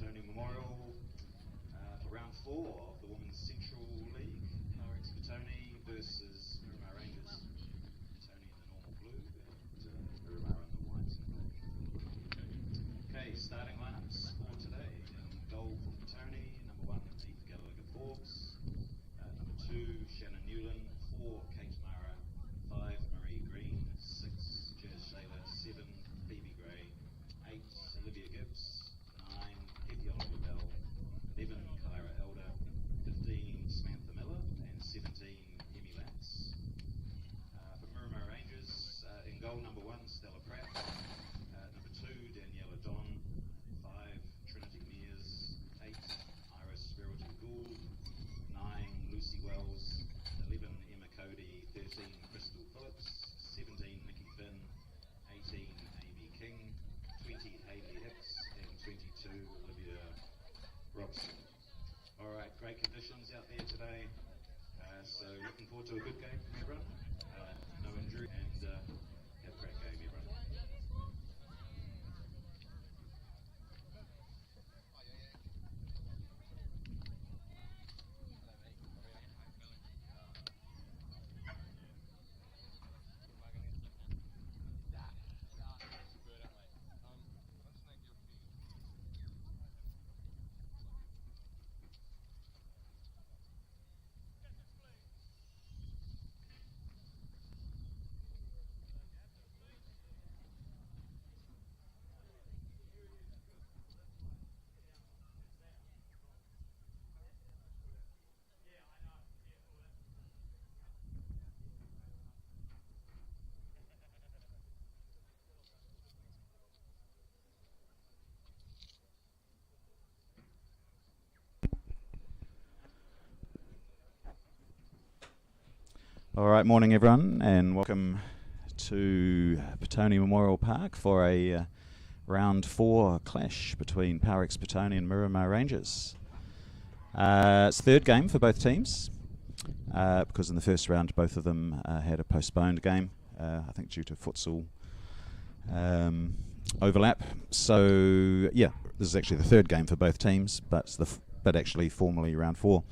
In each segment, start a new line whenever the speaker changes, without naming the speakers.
Petone Memorial for round 4 of the Women's Central League. Powerex Petone versus Miramar Rangers. Petone in the normal blue and Miramar in the white and black. Okay, starting lineups for today. In goal for Petone, number 1, Eve Gallagher Forbes. Number 2, Shannon Newland. 4, Kate Mara. 5, Marie Green. 6, Jazz Shayla. 7, Phoebe Gray. 8, Olivia Gibbs. 9, Petone Bell. 11, Kyra Elder. 15, Samantha Miller. And 17, Emmy Lance. For Miramar Rangers, in goal, number 1, Stella Pratt. Number 2, Daniela Don. 5, Trinity Mears. 8, Iris Spirital Gould. 9, Lucy Wells. 11, Emma Cody. 13, Crystal Phillips. 17, Nikki Finn. 18, Amy King. 20, Hayley Hicks. And 22, Olivia Robson. Alright, great conditions out there today. So looking forward to a good game from everyone. No injury, and have a great game, everyone.
All right, morning everyone, and welcome to Petone Memorial Park for a round 4 clash between Powerex Petone and Miramar Rangers. It's third game for both teams because in the first round both of them had a postponed game, I think due to futsal overlap. So yeah, this is actually the third game for both teams, but actually formally round 4.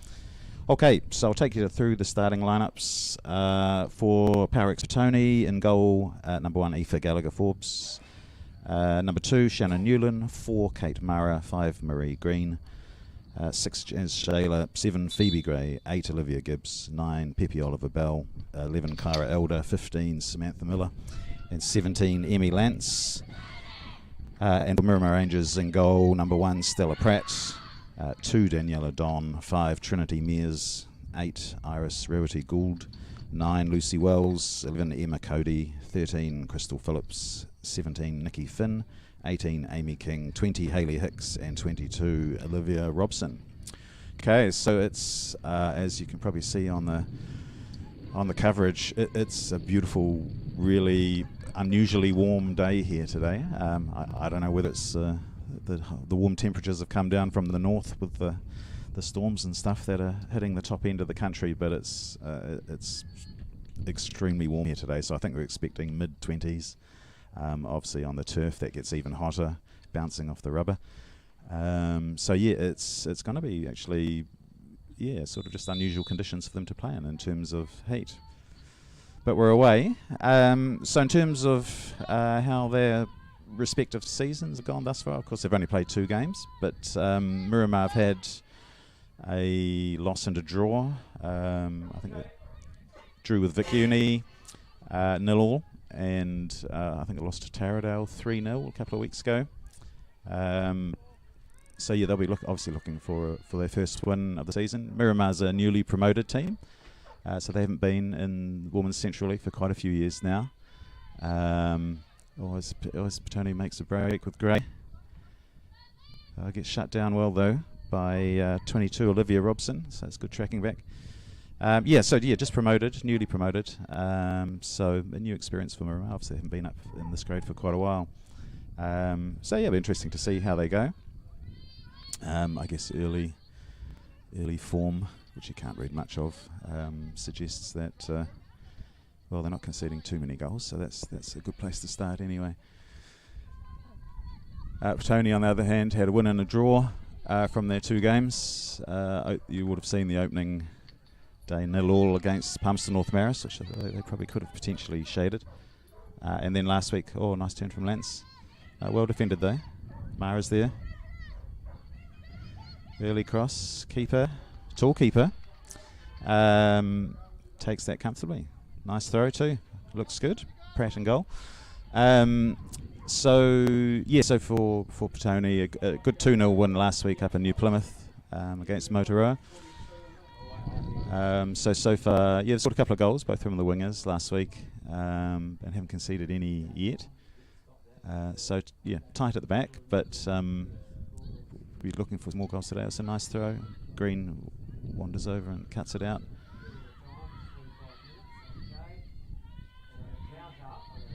Okay, so I'll take you through the starting lineups for Powerex Petone. In goal, number 1, Aoife Gallagher Forbes. Number 2, Shannon Newland. 4, Kate Mara. 5, Marie Green. 6, Jazz Shayla. 7, Phoebe Gray. 8, Olivia Gibbs. 9, Pepe Oliver Bell. 11, Kyra Elder. 15, Samantha Miller. And 17, Emmy Lance. And for Miramar Rangers, in goal, number 1, Stella Pratt. 2, Daniela Don. 5, Trinity Mears. 8, Iris Rarity Gould. 9, Lucy Wells. 11, Emma Cody. 13, Crystal Phillips. 17, Nikki Finn. 18, Amy King. 20, Hayley Hicks. And 22, Olivia Robson. Okay, so it's as you can probably see on the coverage, it's a beautiful, really unusually warm day here today. I don't know whether it's the warm temperatures have come down from the north with the storms and stuff that are hitting the top end of the country, but it's extremely warm here today, so I think we're expecting mid-20s. Obviously on the turf that gets even hotter, bouncing off the rubber. So yeah, it's going to be actually, yeah, sort of just unusual conditions for them to play in terms of heat. But we're away. So in terms of how their respective seasons have gone thus far, of course they've only played 2 games, but Miramar have had a loss and a draw. I think they drew with Vic Uni 0-0, and I think they lost to Taradale 3-0 a couple of weeks ago. So yeah, they'll be obviously looking for their first win of the season. Miramar's a newly promoted team, so they haven't been in Women's Central League for quite a few years now. Always Petone makes a break with Gray. Gets shut down well though by 22 Olivia Robson, so it's good tracking back. Just promoted, newly promoted. So a new experience for Miramar. Obviously they haven't been up in this grade for quite a while. So yeah, it'll be interesting to see how they go. I guess early form, which you can't read much of, suggests that well, they're not conceding too many goals, so that's a good place to start anyway. Petone, on the other hand, had a win and a draw from their 2 games. You would have seen the opening day 0-0 against Palmerston North Maris, which they probably could have potentially shaded. And then last week, nice turn from Lance. Well defended though. Mara's there. Early cross, keeper, tall keeper. Takes that comfortably. Nice throw too. Looks good. Pratt and goal. So for Petone, a good 2-0 win last week up in New Plymouth against Motoroa. So far, they've scored a couple of goals, both from the wingers last week, and haven't conceded any yet. Tight at the back, but we're looking for more goals today. It's a nice throw. Green wanders over and cuts it out.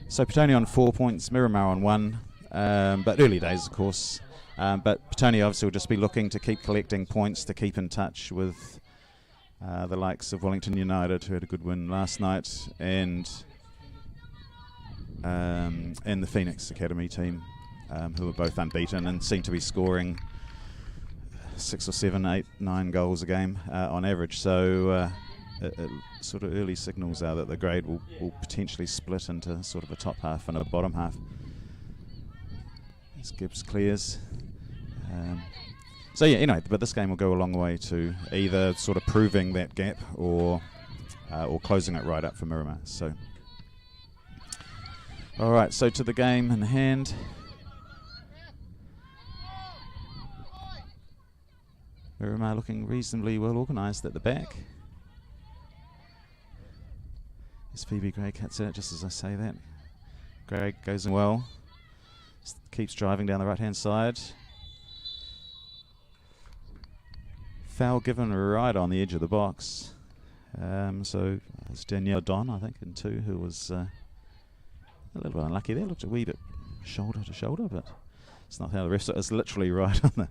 So Petone on 4 points, Miramar on 1, but early days, of course. But Petone obviously will just be looking to keep collecting points, to keep in touch with the likes of Wellington United, who had a good win last night, and the Phoenix Academy team, who are both unbeaten and seem to be scoring 6 or 7, 8, 9 goals a game on average. So sort of early signals are that the grade will potentially split into sort of a top half and a bottom half. As Gibbs clears. But this game will go a long way to either sort of proving that gap or closing it right up for Miramar. So, all right. So to the game in hand. Miramar looking reasonably well organised at the back. As Phoebe Gray cuts out, just as I say that. Gray goes in well. Keeps driving down the right-hand side. Foul given right on the edge of the box. So it's Danielle Don, I think, in 2, who was a little bit unlucky there. Looked a wee bit shoulder to shoulder, but it's not how the rest of it is. Literally right on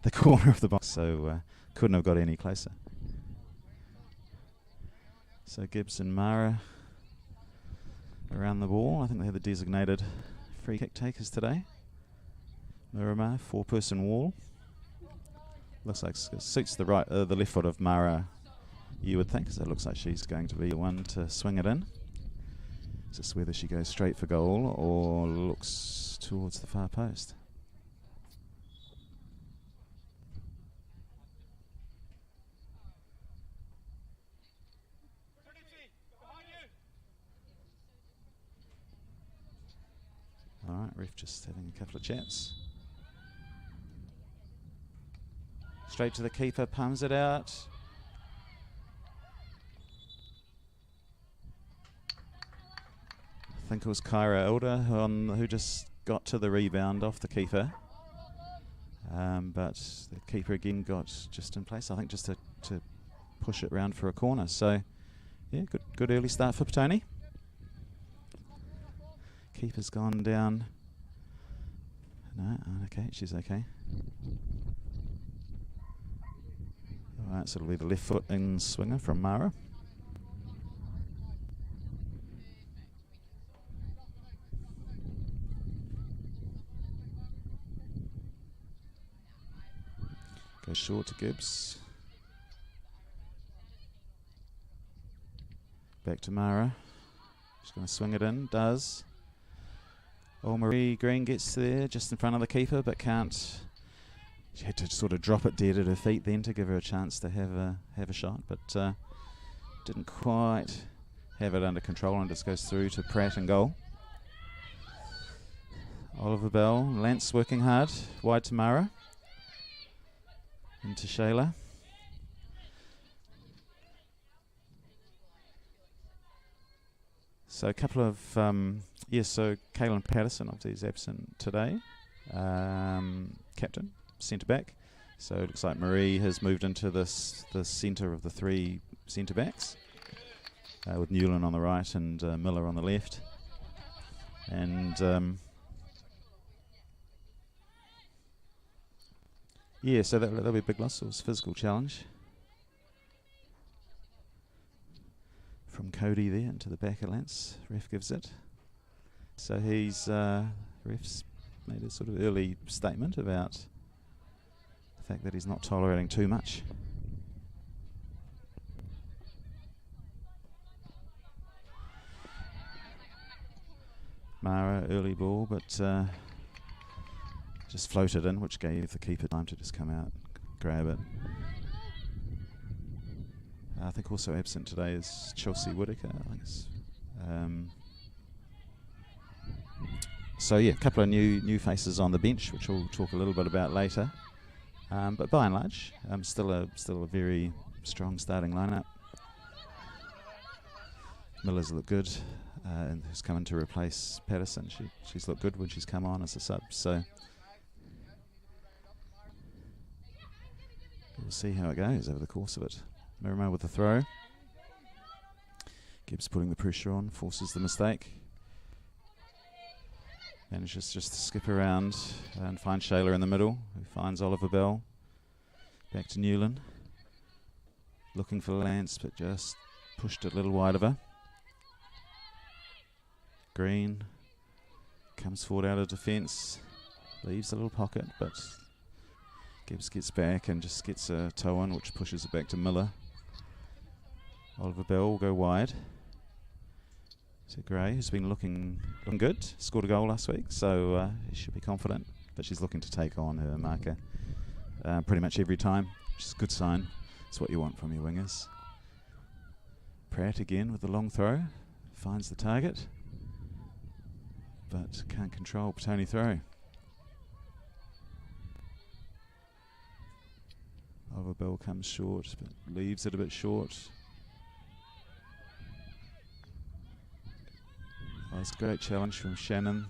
the corner of the box, so couldn't have got any closer. So Gibbs and Mara around the ball. I think they have the designated free kick takers today. Miramar, 4-person wall. Looks like it suits the left foot of Mara, you would think, because it looks like she's going to be the one to swing it in. It's just whether she goes straight for goal or looks towards the far post. All right, ref just having a couple of chats. Straight to the keeper, palms it out. I think it was Kyra Elder who just got to the rebound off the keeper. But the keeper again got just in place, I think, just to push it round for a corner. So, yeah, good early start for Petone. Keeper's gone down. No, okay, she's okay. Alright, so it'll be the left foot in swinger from Mara. Goes short to Gibbs. Back to Mara. She's going to swing it in, does. Marie Green gets there just in front of the keeper, but can't. She had to sort of drop it dead at her feet then to give her a chance to have a shot, but didn't quite have it under control and just goes through to Pratt and goal. Oliver Bell, Lance working hard, wide to Mara. Into Shayla. So a couple of, so Kaylin Patterson obviously is absent today. Captain, centre back. So it looks like Marie has moved into the centre of the 3 centre backs, with Newland on the right and Miller on the left. And so that'll be a big loss. It was a physical challenge from Cody there into the back of Lance. Ref gives it. So ref's made a sort of early statement about fact that he's not tolerating too much. Mara, early ball, but just floated in, which gave the keeper time to just come out, grab it. I think also absent today is Chelsea Whittaker. I think it's, so yeah, a couple of new faces on the bench, which we'll talk a little bit about later. But by and large, still a very strong starting lineup. Miller's looked good, and who's come in to replace Patterson. She's looked good when she's come on as a sub. So we'll see how it goes over the course of it. Miramar with the throw. Gibbs putting the pressure on, forces the mistake. Manages just to skip around and find Shayla in the middle, who finds Oliver Bell. Back to Newland. Looking for Lance, but just pushed it a little wide of her. Green comes forward out of defence. Leaves a little pocket, but Gibbs gets back and just gets a toe in, which pushes it back to Miller. Oliver Bell will go wide. So Gray, who's been looking good, scored a goal last week, so he should be confident. But she's looking to take on her marker pretty much every time, which is a good sign. It's what you want from your wingers. Pratt again with the long throw, finds the target, but can't control Petone throw. Oliver Bell comes short, but leaves it a bit short. Oh, it's a great challenge from Shannon.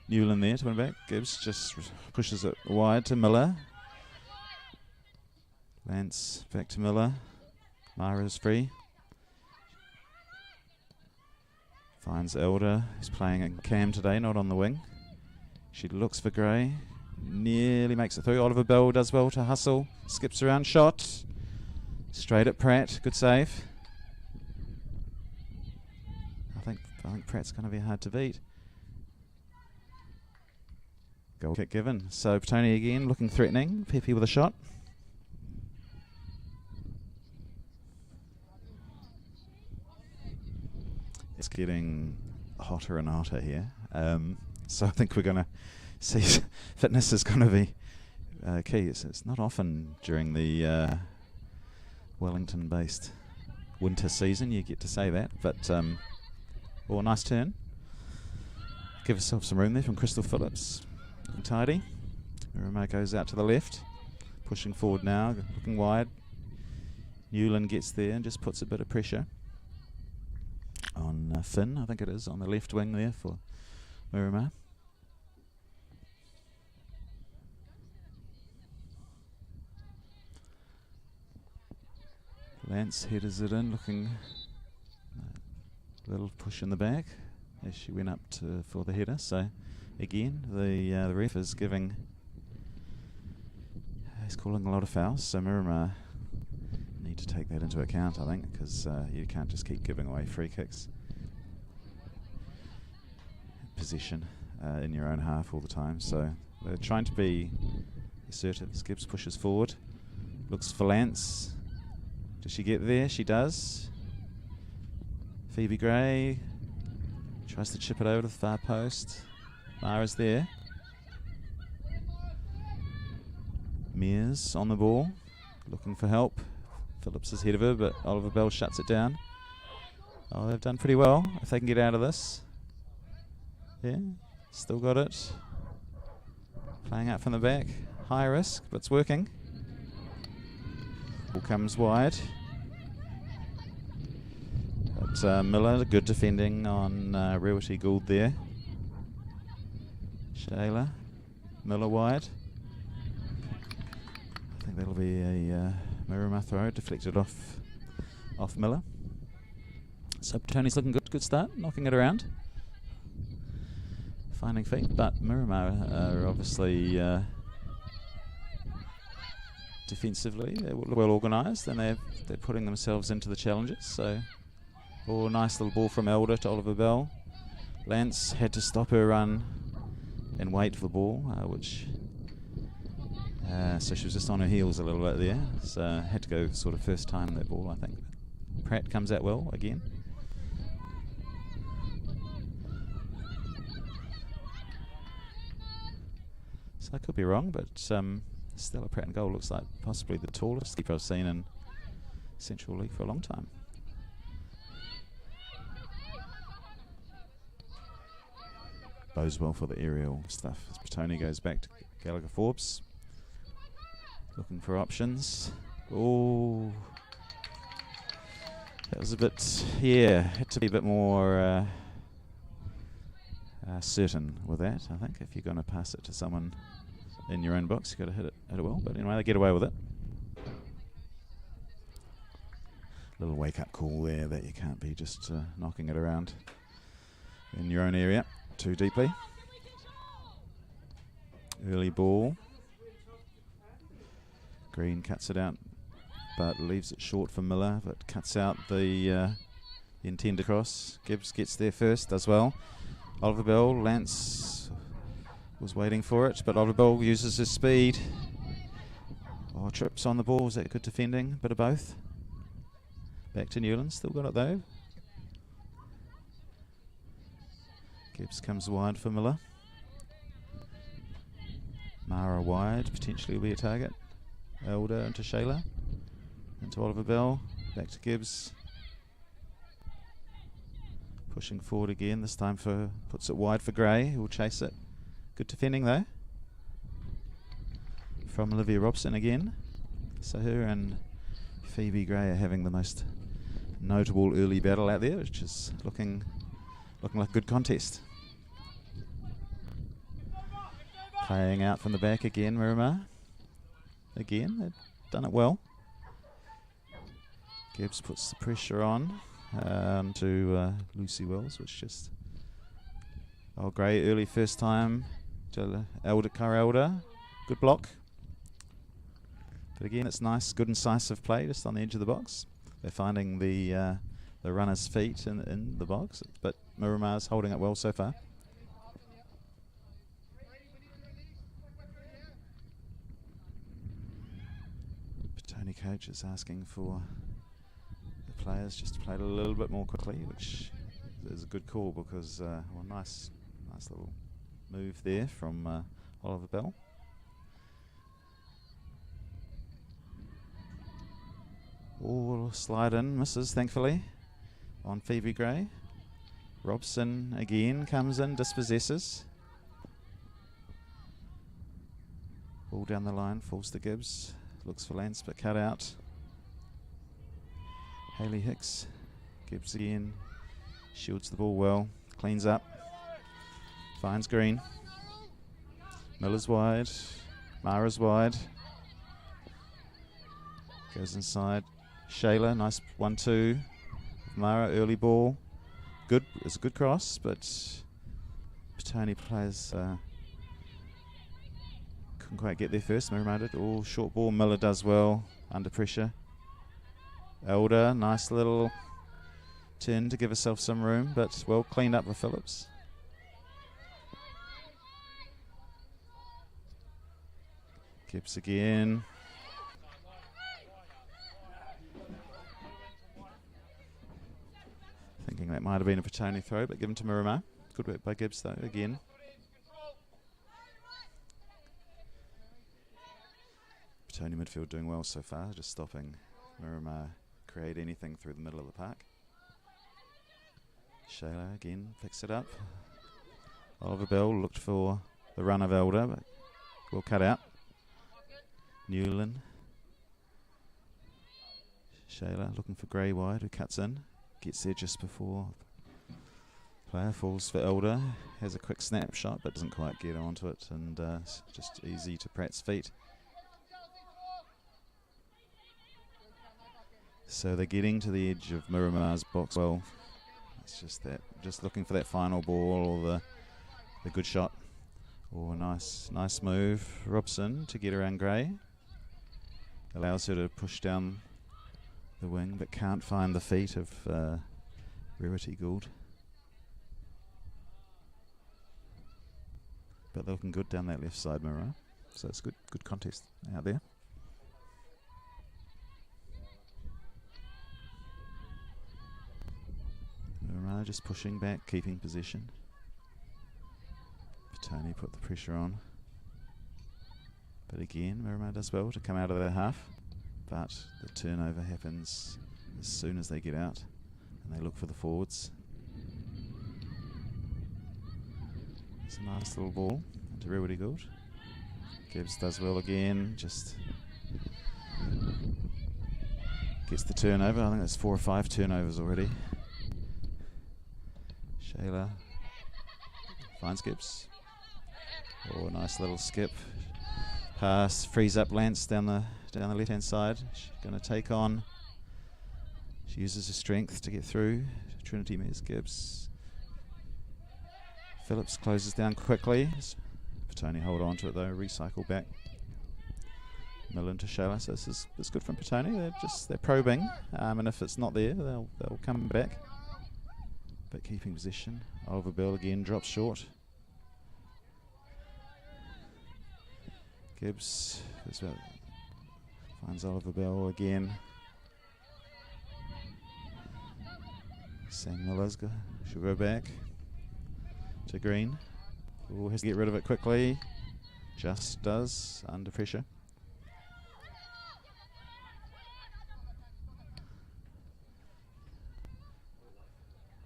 Newland there to win back. Gibbs just pushes it wide to Miller. Lance back to Miller. Mara's free. Finds Elder, who's playing in Cam today, not on the wing. She looks for Gray. Nearly makes it through. Oliver Bell does well to hustle. Skips around, shot. Straight at Pratt. Good save. I think Pratt's going to be hard to beat. Goal kick given. So Petone again, looking threatening. Pepe with a shot. It's getting hotter and hotter here. So I think we're going to see fitness is going to be key. It's not often during the Wellington-based winter season you get to say that, but oh, nice turn. Give herself some room there from Crystal Phillips. Looking tidy. Miramar goes out to the left. Pushing forward now, looking wide. Newland gets there and just puts a bit of pressure on Finn, I think it is, on the left wing there for Miramar. Lance headers it in, looking a little push in the back as she went up for the header. So again, the ref is he's calling a lot of fouls. So Miramar need to take that into account, I think, because you can't just keep giving away free kicks. Possession in your own half all the time. So they're trying to be assertive. Gibbs pushes forward, looks for Lance. Does she get there? She does. Phoebe Gray tries to chip it over to the far post. Mara's there. Mears on the ball, looking for help. Phillips is ahead of her, but Oliver Bell shuts it down. Oh, they've done pretty well if they can get out of this. Yeah, still got it. Playing out from the back. High risk, but it's working. Ball comes wide. But Miller, good defending on Rewity Gould there. Shayla, Miller wide. I think that'll be a Miramar throw, deflected off Miller. So Tony's looking good start, knocking it around. Finding feet, but Miramar are obviously defensively, they're well organised and they're putting themselves into the challenges. So, oh, nice little ball from Elder to Oliver Bell. Lance had to stop her run and wait for the ball, which So she was just on her heels a little bit there. So had to go sort of first time that ball, I think. Pratt comes out well again. So I could be wrong, but Stella Pratt in goal looks like possibly the tallest keeper I've seen in Central League for a long time. Bodes well for the aerial stuff as Petone goes back to Gallagher Forbes. Looking for options. Oh, that was a bit, yeah, had to be a bit more certain with that, I think. If you're going to pass it to someone in your own box, you've got to hit it well. But anyway, they get away with it. Little wake-up call there that you can't be just knocking it around in your own area too deeply. Early ball. Green cuts it out, but leaves it short for Miller, but cuts out the intended cross. Gibbs gets there first, does well. Oliver Bell, Lance was waiting for it, but Oliver Bell uses his speed. Oh, trips on the ball. Was that good defending? Bit of both. Back to Newland, still got it though. Gibbs comes wide for Miller. Mara wide, potentially will be a target. Elder into Shayla, into Oliver Bell, back to Gibbs. Pushing forward again, this time puts it wide for Gray, who will chase it. Good defending though. From Olivia Robson again. So her and Phoebe Gray are having the most notable early battle out there, which is looking like a good contest. Playing out from the back again, Miramar. Again, they've done it well. Gibbs puts the pressure on to Lucy Wells, which just... Oh, Gray early first time to Cara Elder. Good block. But again, it's nice, good incisive play just on the edge of the box. They're finding the runner's feet in the box, but Miramar's holding it well so far. Petone coach is asking for the players just to play it a little bit more quickly, which is a good call because, well, nice little move there from Oliver Bell. Oh, slide in, misses thankfully on Phoebe Gray. Robson again comes in, dispossesses. Ball down the line, falls to Gibbs. Looks for Lance, but cut out. Hayley Hicks. Gibbs again. Shields the ball well. Cleans up. Finds Green. Miller's wide. Mara's wide. Goes inside. Shayla, nice 1-2. Mara, early ball. Good. It's a good cross, but Petone plays... couldn't quite get there first. Miramar did. Oh, short ball. Miller does well under pressure. Elder, nice little turn to give herself some room, but well cleaned up with Phillips. Gibbs again. Thinking that might have been a Petone throw, but given to Miramar. Good work by Gibbs though, again. Petone midfield doing well so far, just stopping Miramar create anything through the middle of the park. Shayla again picks it up. Oliver Bell looked for the run of Elder, but will cut out. Newland. Shayla looking for Gray wide, who cuts in. Gets there just before player falls for Elder. Has a quick snapshot, but doesn't quite get onto it, and just easy to Pratt's feet. So they're getting to the edge of Miramar's box. Well, it's just that, just looking for that final ball or the good shot. Oh, nice move, Robson to get around Gray. Allows her to push down the wing, but can't find the feet of Rarity Gould. But they're looking good down that left side, Miramar. So it's good contest out there. Miramar just pushing back, keeping possession. Petone put the pressure on. But again, Miramar does well to come out of their half. But the turnover happens as soon as they get out and they look for the forwards. It's a nice little ball into Rewity Gould. Gibbs does well again, just gets the turnover. I think that's 4 or 5 turnovers already. Shayla finds Gibbs. Oh, nice little skip. Pass, frees up Lance down the left-hand side. She's going to take on. She uses her strength to get through. Trinity Mears Gibbs. Phillips closes down quickly. Petone hold on to it though. Recycle back. Millen to Shayla. So this is good from Petone. They're probing, and if it's not there, they'll come back. But keeping possession. Oliver Bell again drops short. Gibbs finds Oliver Bell again. Sam Miller's she'll go back to Green. Oh, has to get rid of it quickly. Just does, under pressure.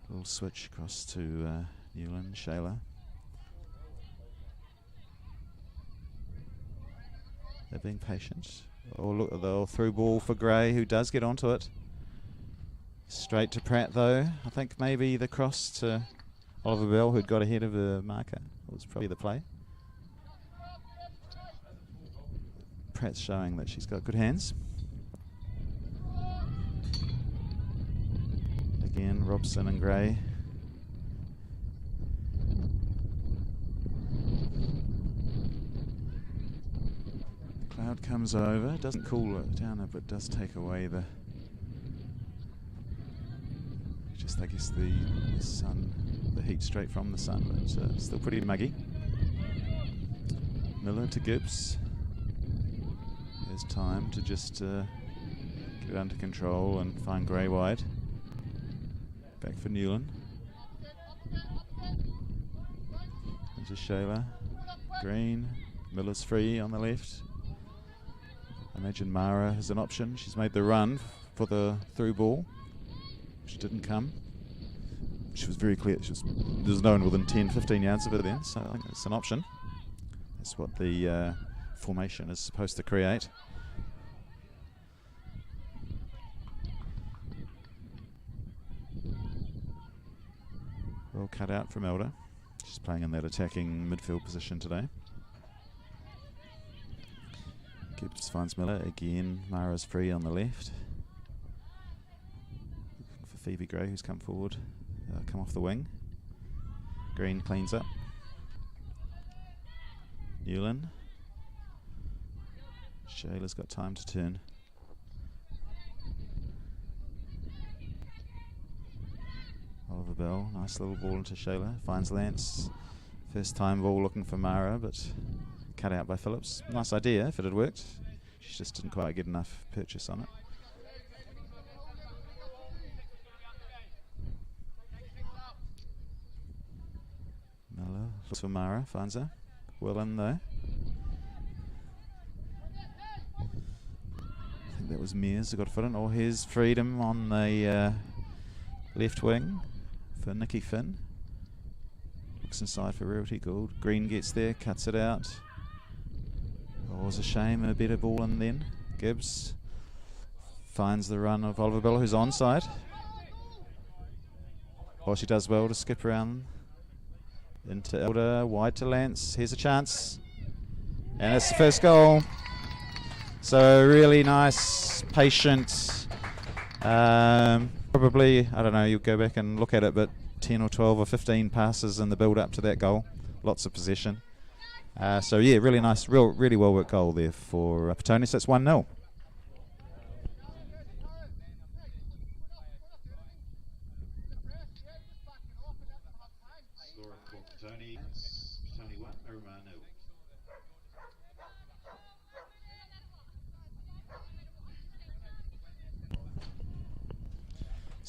Little switch across to Newland, Shayla. They're being patient. Oh, look, the through ball for Gray, who does get onto it. Straight to Pratt, though. I think maybe the cross to Oliver Bell, who'd got ahead of the marker, was probably the play. Pratt's showing that she's got good hands. Again, Robson and Gray. Cloud comes over, doesn't cool it down, but does take away the, just I guess the sun, the heat straight from the sun, but still pretty muggy. Miller to Gibbs. There's time to just get it under control and find Gray wide. Back for Newland. Into Shayla. Green. Miller's free on the left. I imagine Mara has an option. She's made the run for the through ball, which didn't come. She was very clear. There's no one within 10-15 yards of her then, so I think it's an option. That's what the formation is supposed to create. Well cut out from Elder. She's playing in that attacking midfield position today. Gibbs finds Miller again. Mara's free on the left. Looking for Phoebe Gray, who's come forward, come off the wing. Green cleans up. Newland. Shayla's got time to turn. Oliver Bell, nice little ball into Shayla. Finds Lance. First time ball looking for Mara, but cut out by Phillips. Nice idea if it had worked. She just didn't quite get enough purchase on it. Miller looks for Mara, finds her. Well in though. I think that was Mears who got a foot in. Or here's Freedom on the left wing for Nikki Finn. Looks inside for Rewity Gould. Green gets there, cuts it out. Oh, it was a shame, a better ball in then. Gibbs finds the run of Oliver Bell, who's onside. Oh, she does well to skip around into Elder, wide to Lance. Here's a chance. And it's the first goal. So really nice, patient. Probably, I don't know, you'll go back and look at it, but 10 or 12 or 15 passes in the build up to that goal. Lots of possession. So yeah, really nice, really well worked goal there for Petone. So it's 1-0.
Score for Petone 1, Miramar 0.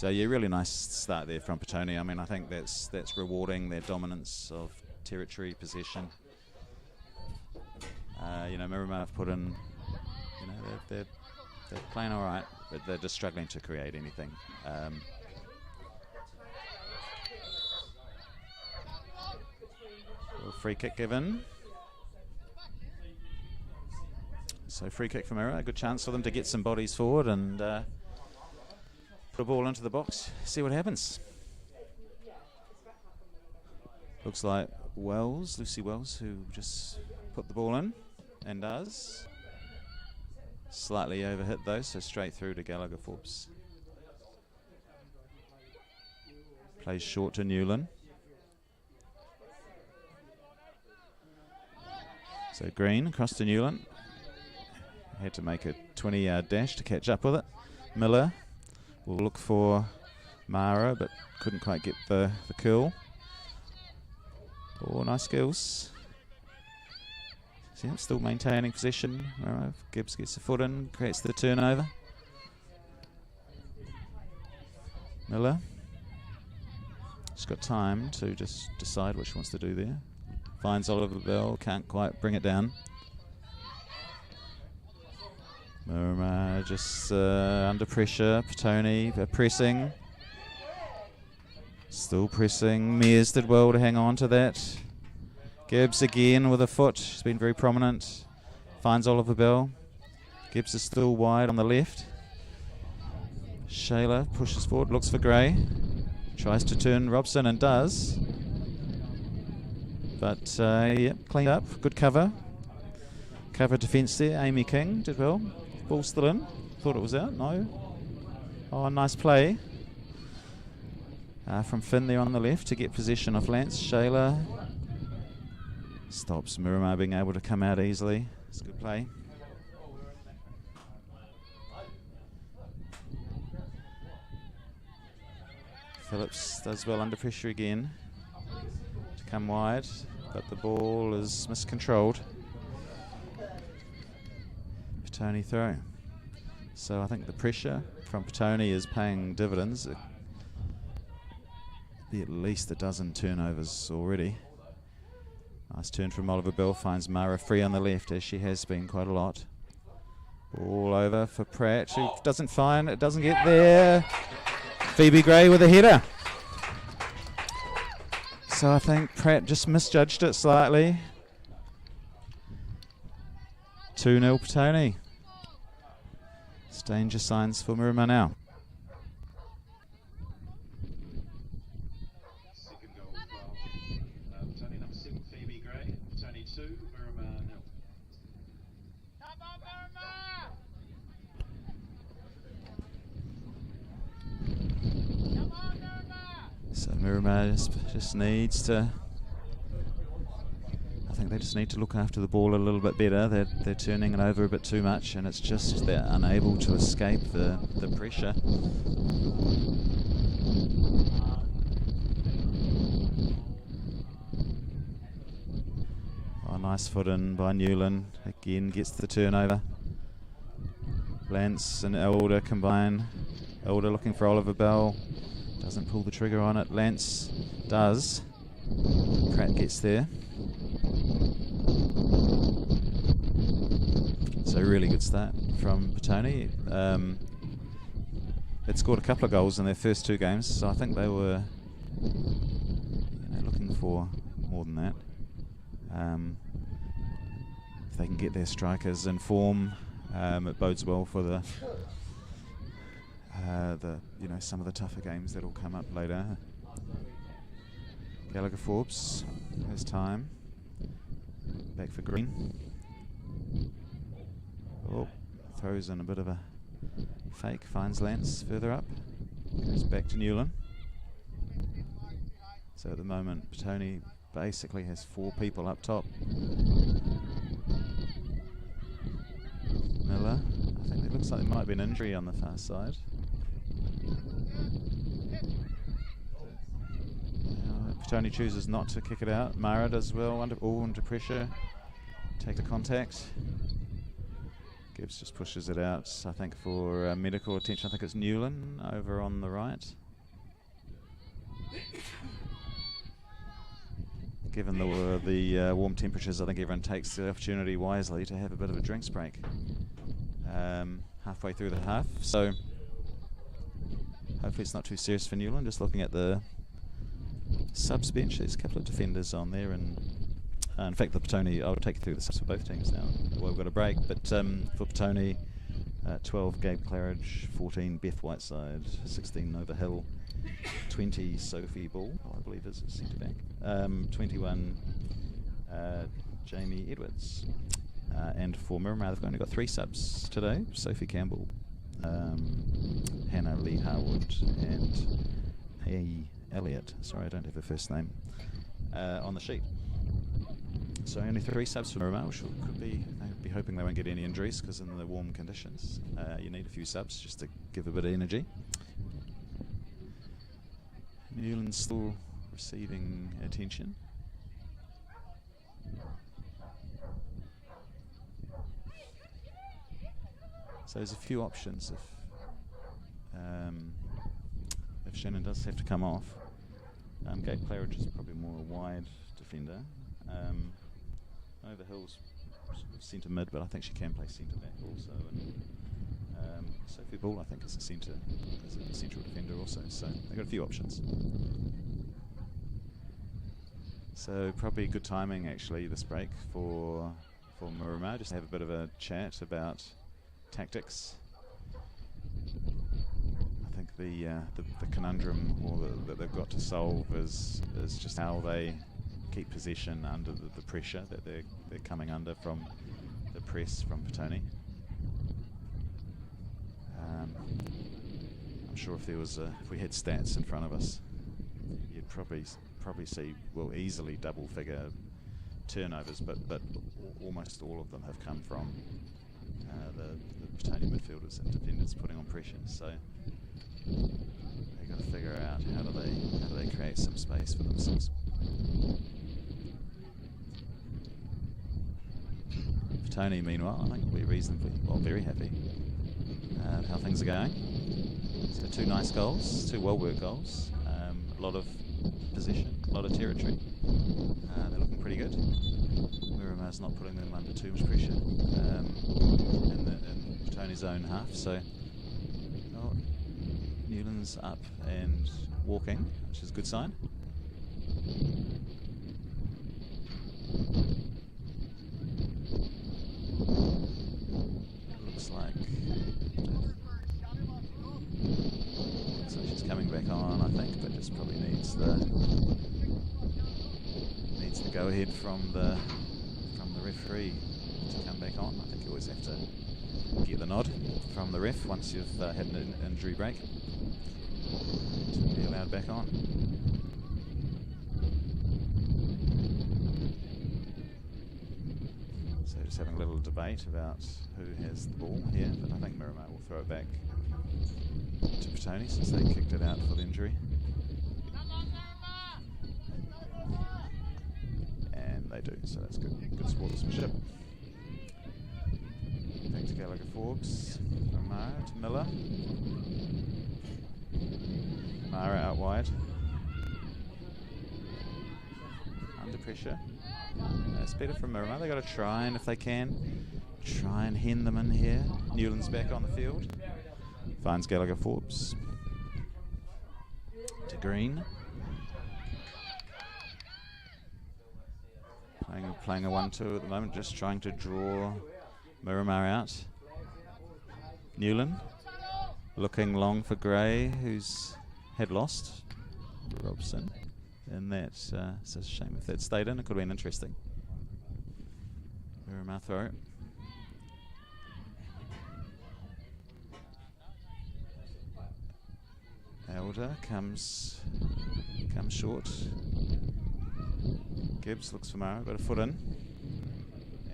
So yeah, really nice start there from Petone. I mean, I think that's rewarding their dominance of territory possession. You know, Miramar have put in, you know, they're playing all right, but they're just struggling to create anything. Free kick given. So free kick for Miramar, a good chance for them to get some bodies forward and put a ball into the box, see what happens. Looks like Lucy Wells, who just put the ball in and does. Slightly overhit though, so straight through to Gallagher Forbes. Plays short to Newland. So Green across to Newland. Had to make a 20-yard dash to catch up with it. Miller will look for Mara, but couldn't quite get the curl. Oh, nice skills. So yeah, still maintaining possession. Gibbs gets the foot in, creates the turnover. Miller. She's got time to just decide what she wants to do there. Finds Oliver Bell, can't quite bring it down. Miramar just under pressure. Petone pressing. Still pressing. Mears did well to hang on to that. Gibbs again with a foot. She's been very prominent. Finds Oliver Bell. Gibbs is still wide on the left. Shayla pushes forward, looks for Gray. Tries to turn Robson and does. But yeah, cleaned up. Good cover. Cover defence there. Amy King did well. Ball still in. Thought it was out. No. Oh, nice play. From Finn there on the left to get possession of Lance. Shayla stops Miramar being able to come out easily. It's a good play. Phillips does well under pressure again to come wide, but the ball is miscontrolled. Petone throw. So I think the pressure from Petone is paying dividends. It'd be at least a dozen turnovers already. Nice turn from Oliver Bell, finds Mara free on the left, as she has been quite a lot. Ball over for Pratt, who doesn't find, it doesn't get there. Phoebe Gray with a header. So I think Pratt just misjudged it slightly. 2-0 Petone. It's danger signs for Miramar now.
Second goal from Petone, number 7, Phoebe Gray. Petone 2, Miramar 0.
So Miramar just needs to, I think they just need to look after the ball a little bit better. They're turning it over a bit too much, and it's just they're unable to escape the pressure. Oh, nice foot in by Newland. Again gets the turnover. Lance and Elder combine. Elder looking for Oliver Bell. Doesn't pull the trigger on it. Lance does. Pratt gets there. So really good start from Petone. They'd scored a couple of goals in their first 2 games, so I think they were looking for more than that. If they can get their strikers in form, it bodes well for the some of the tougher games that'll come up later. Gallagher Forbes has time. Back for Green. Oh, throws in a bit of a fake. Finds Lance further up. Goes back to Newland. So at the moment, Petone basically has 4 people up top. Miller. I think it looks like there might be an injury on the far side. Petone chooses not to kick it out. Mara does well, under pressure. Take the contact. Gibbs just pushes it out, I think, for medical attention. I think it's Newland over on the right. Given the warm temperatures, I think everyone takes the opportunity wisely to have a bit of a drinks break halfway through the half. So hopefully it's not too serious for Newland. Just looking at the subs bench, there's a couple of defenders on there, and in fact the Petone, I'll take you through the subs for both teams now. Well, we've got a break, but for Petone, 12 Gabe Claridge, 14 Beth Whiteside, 16 Nova Hill, 20 Sophie Ball, I believe is a centre back, 21 Jamie Edwards, and for Miramar they've only got 3 subs today: Sophie Campbell, Hannah Lee Harwood, and A. Elliott. Sorry, I don't have her first name on the sheet. So only 3 subs for Miramar, which could be, they'd be hoping they won't get any injuries, because in the warm conditions you need a few subs just to give a bit of energy. Newland's still receiving attention. So there's a few options if Shannon does have to come off. Gabe Claridge is probably more a wide defender. Nova Hill's centre mid, but I think she can play centre back also. And Sophie Ball, I think, is a central defender also. So they've got a few options. So probably good timing actually this break for Miramar, just to have a bit of a chat about tactics. I think the conundrum that they've got to solve is just how they keep possession under the pressure that they're coming under from the press from Petone. I'm sure if we had stats in front of us, you'd probably see, well, easily double-figure turnovers, but almost all of them have come from the Petone midfielders and defenders putting on pressure. So they've got to figure out how do they create some space for themselves. Petone, meanwhile, I think will be reasonably, well, very happy how things are going. So 2 nice goals, 2 well-worked goals, a lot of position, a lot of territory. They're looking pretty good. Miramar's not putting them under too much pressure in Petone's own half. So Newland's up and walking, which is a good sign. Looks like she's coming back on, I think, but just probably needs the go ahead from the referee to come back on. I think you always have to get the nod from the ref once you've had an injury break to be allowed back on. So just having a little debate about who has the ball here, but I think Miramar will throw it back to Petone since they kicked it out for the injury. And they do, so that's good. Good sportsmanship. Back to Gallagher Forbes. From Mara to Miller. Mara out wide. Under pressure. It's better from Miramar. They've got to try, and if they can, try and hen them in here. Newland's back on the field. Finds Gallagher Forbes. To Green. Playing a 1-2 at the moment, just trying to draw Miramar out. Newland looking long for Gray, who's had lost Robson. And that's it's a shame if that stayed in. It could have been interesting. Miramar throw. Elder comes short. Gibbs looks for Mara, got a foot in.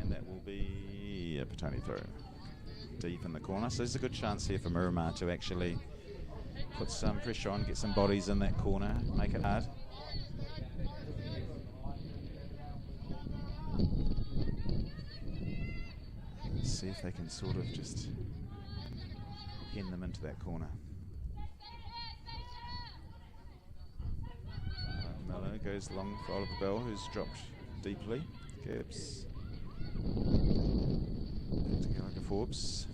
And that will be a Petone throw. Deep in the corner. So there's a good chance here for Miramar to actually put some pressure on, get some bodies in that corner, make it hard. See see if they can sort of just hen them into that corner. Miller goes long for Oliver Bell, who's dropped deeply. Gibbs. Back to Gallagher Forbes.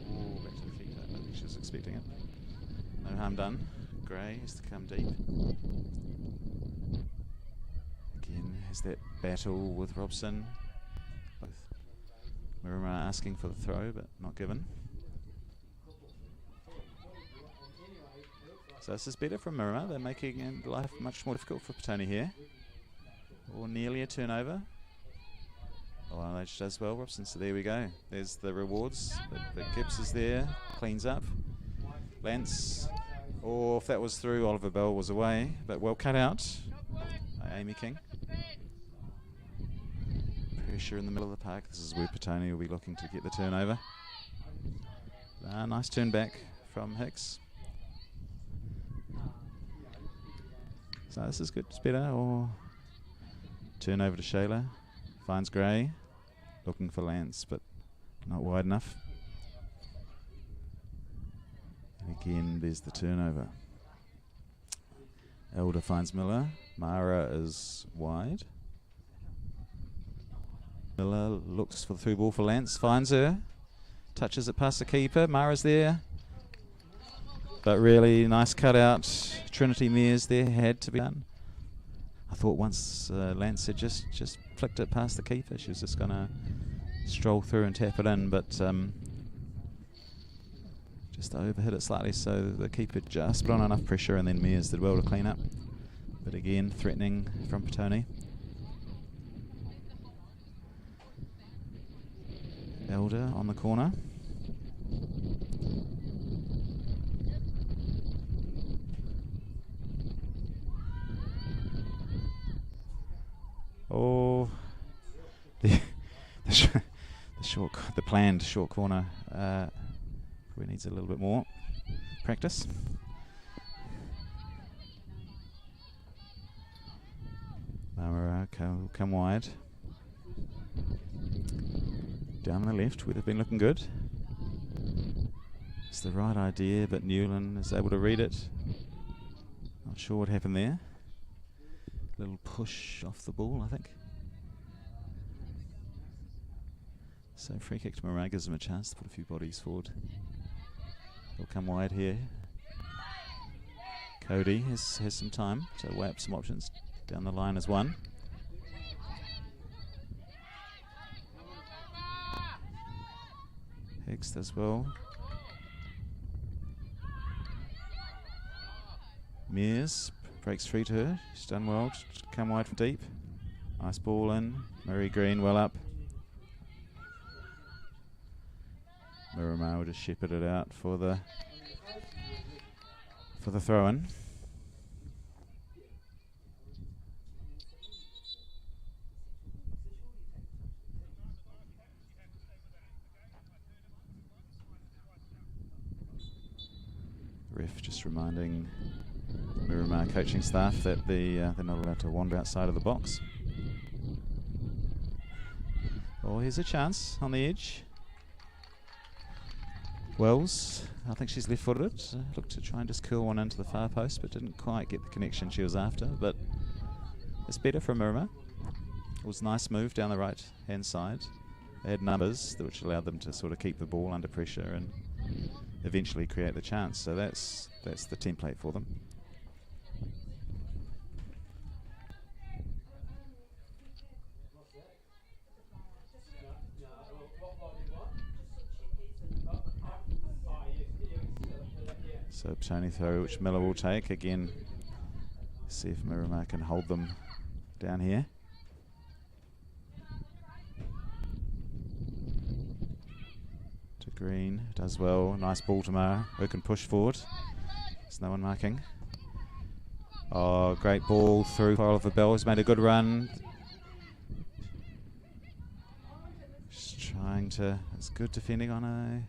Oh, back to the feet. I don't think she was expecting it. No harm done. Gray has to come deep. Again, has that battle with Robson. Both Miramar asking for the throw, but not given. So this is better from Miramar. They're making life much more difficult for Petone here. Or nearly a turnover. Oh, LH does well, Robson. So there we go. There's the rewards. The Gibbs is there, cleans up. Lance. Or if that was through, Oliver Bell was away, but well cut out by Amy King. Pressure in the middle of the park. This is where Petone will be looking to get the turnover. Nice turn back from Hicks. So this is good. It's better. Or turn over to Shayla. Finds Gray. Looking for Lance, but not wide enough. Again, there's the turnover. Elder finds Miller. Mara is wide. Miller looks for the through ball for Lance. Finds her. Touches it past the keeper. Mara's there. But really nice cutout. Trinity Mears there had to be done. I thought once Lance had just flicked it past the keeper, she was just going to stroll through and tap it in, but just overhit it slightly, so the keeper just put on enough pressure, and then Mears did well to clean up. But again, threatening from Petone. Elder on the corner. Oh, the planned short corner probably needs a little bit more practice. Miramar come wide. Down on the left, would have been looking good. It's the right idea, but Newland is able to read it. Not sure what happened there. Little push off the ball, I think. So free kick to Miramar gives them a chance to put a few bodies forward. They'll come wide here. Cody has some time to weigh up some options. Down the line as one. Higgs does well. Mears breaks free to her. She's done well. Come wide from deep. Nice ball in. Murray Green well up. Miramar will just shepherd it out for the throw-in. Ref just reminding Miramar coaching staff that they're not allowed to wander outside of the box. Oh, here's a chance on the edge. Wells, I think she's left-footed. Looked to try and just curl one into the far post, but didn't quite get the connection she was after. But it's better from Miramar. It was a nice move down the right-hand side. They had numbers which allowed them to sort of keep the ball under pressure and eventually create the chance. So that's the template for them. So Petone throw, which Miller will take. Again, see if Miramar can hold them down here. To Green, does well. Nice ball to Mara, who can push forward. There's no one marking. Oh, great ball through for Oliver Bell. He's made a good run. Just trying to, it's good defending on a...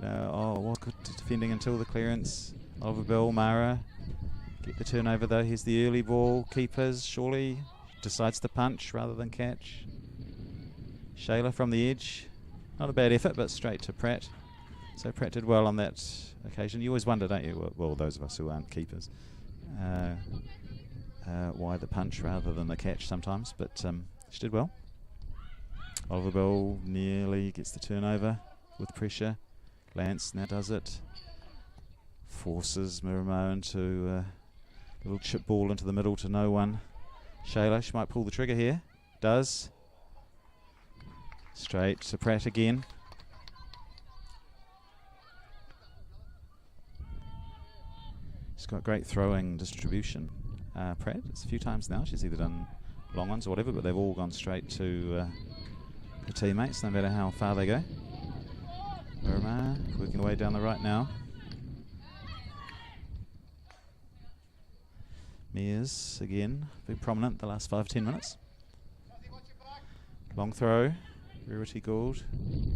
No, oh, what good defending until the clearance. Oliver Bell, Mara. Get the turnover though. Here's the early ball. Keepers, surely decides to punch rather than catch. Shayla from the edge. Not a bad effort, but straight to Pratt. So Pratt did well on that occasion. You always wonder, don't you, well those of us who aren't keepers, why the punch rather than the catch sometimes, but she did well. Oliver Bell nearly gets the turnover with pressure. Lance now does it. Forces Miramar into a little chip ball into the middle to no one. Shayla, she might pull the trigger here. Does. Straight to Pratt again. She's got great throwing distribution. Pratt, it's a few times now. She's either done long ones or whatever, but they've all gone straight to the teammates, no matter how far they go. Miramar working away down the right now. Mears again, very prominent the last 5-10 minutes. Long throw, Rarity Gould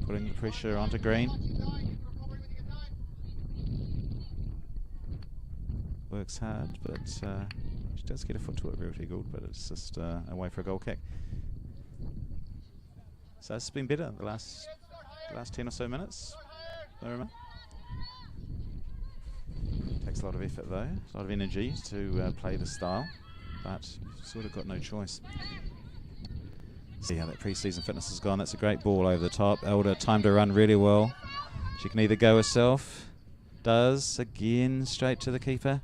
putting the pressure onto Green. Works hard, but she does get a foot to it, Rarity Gould, but it's just away for a goal kick. So it's been better the last 10 or so minutes. Miramar. Takes a lot of effort though, a lot of energy to play the style, but you've sort of got no choice. See how that pre-season fitness has gone. That's a great ball over the top. Elder timed her run really well. She can either go herself, does, again, straight to the keeper.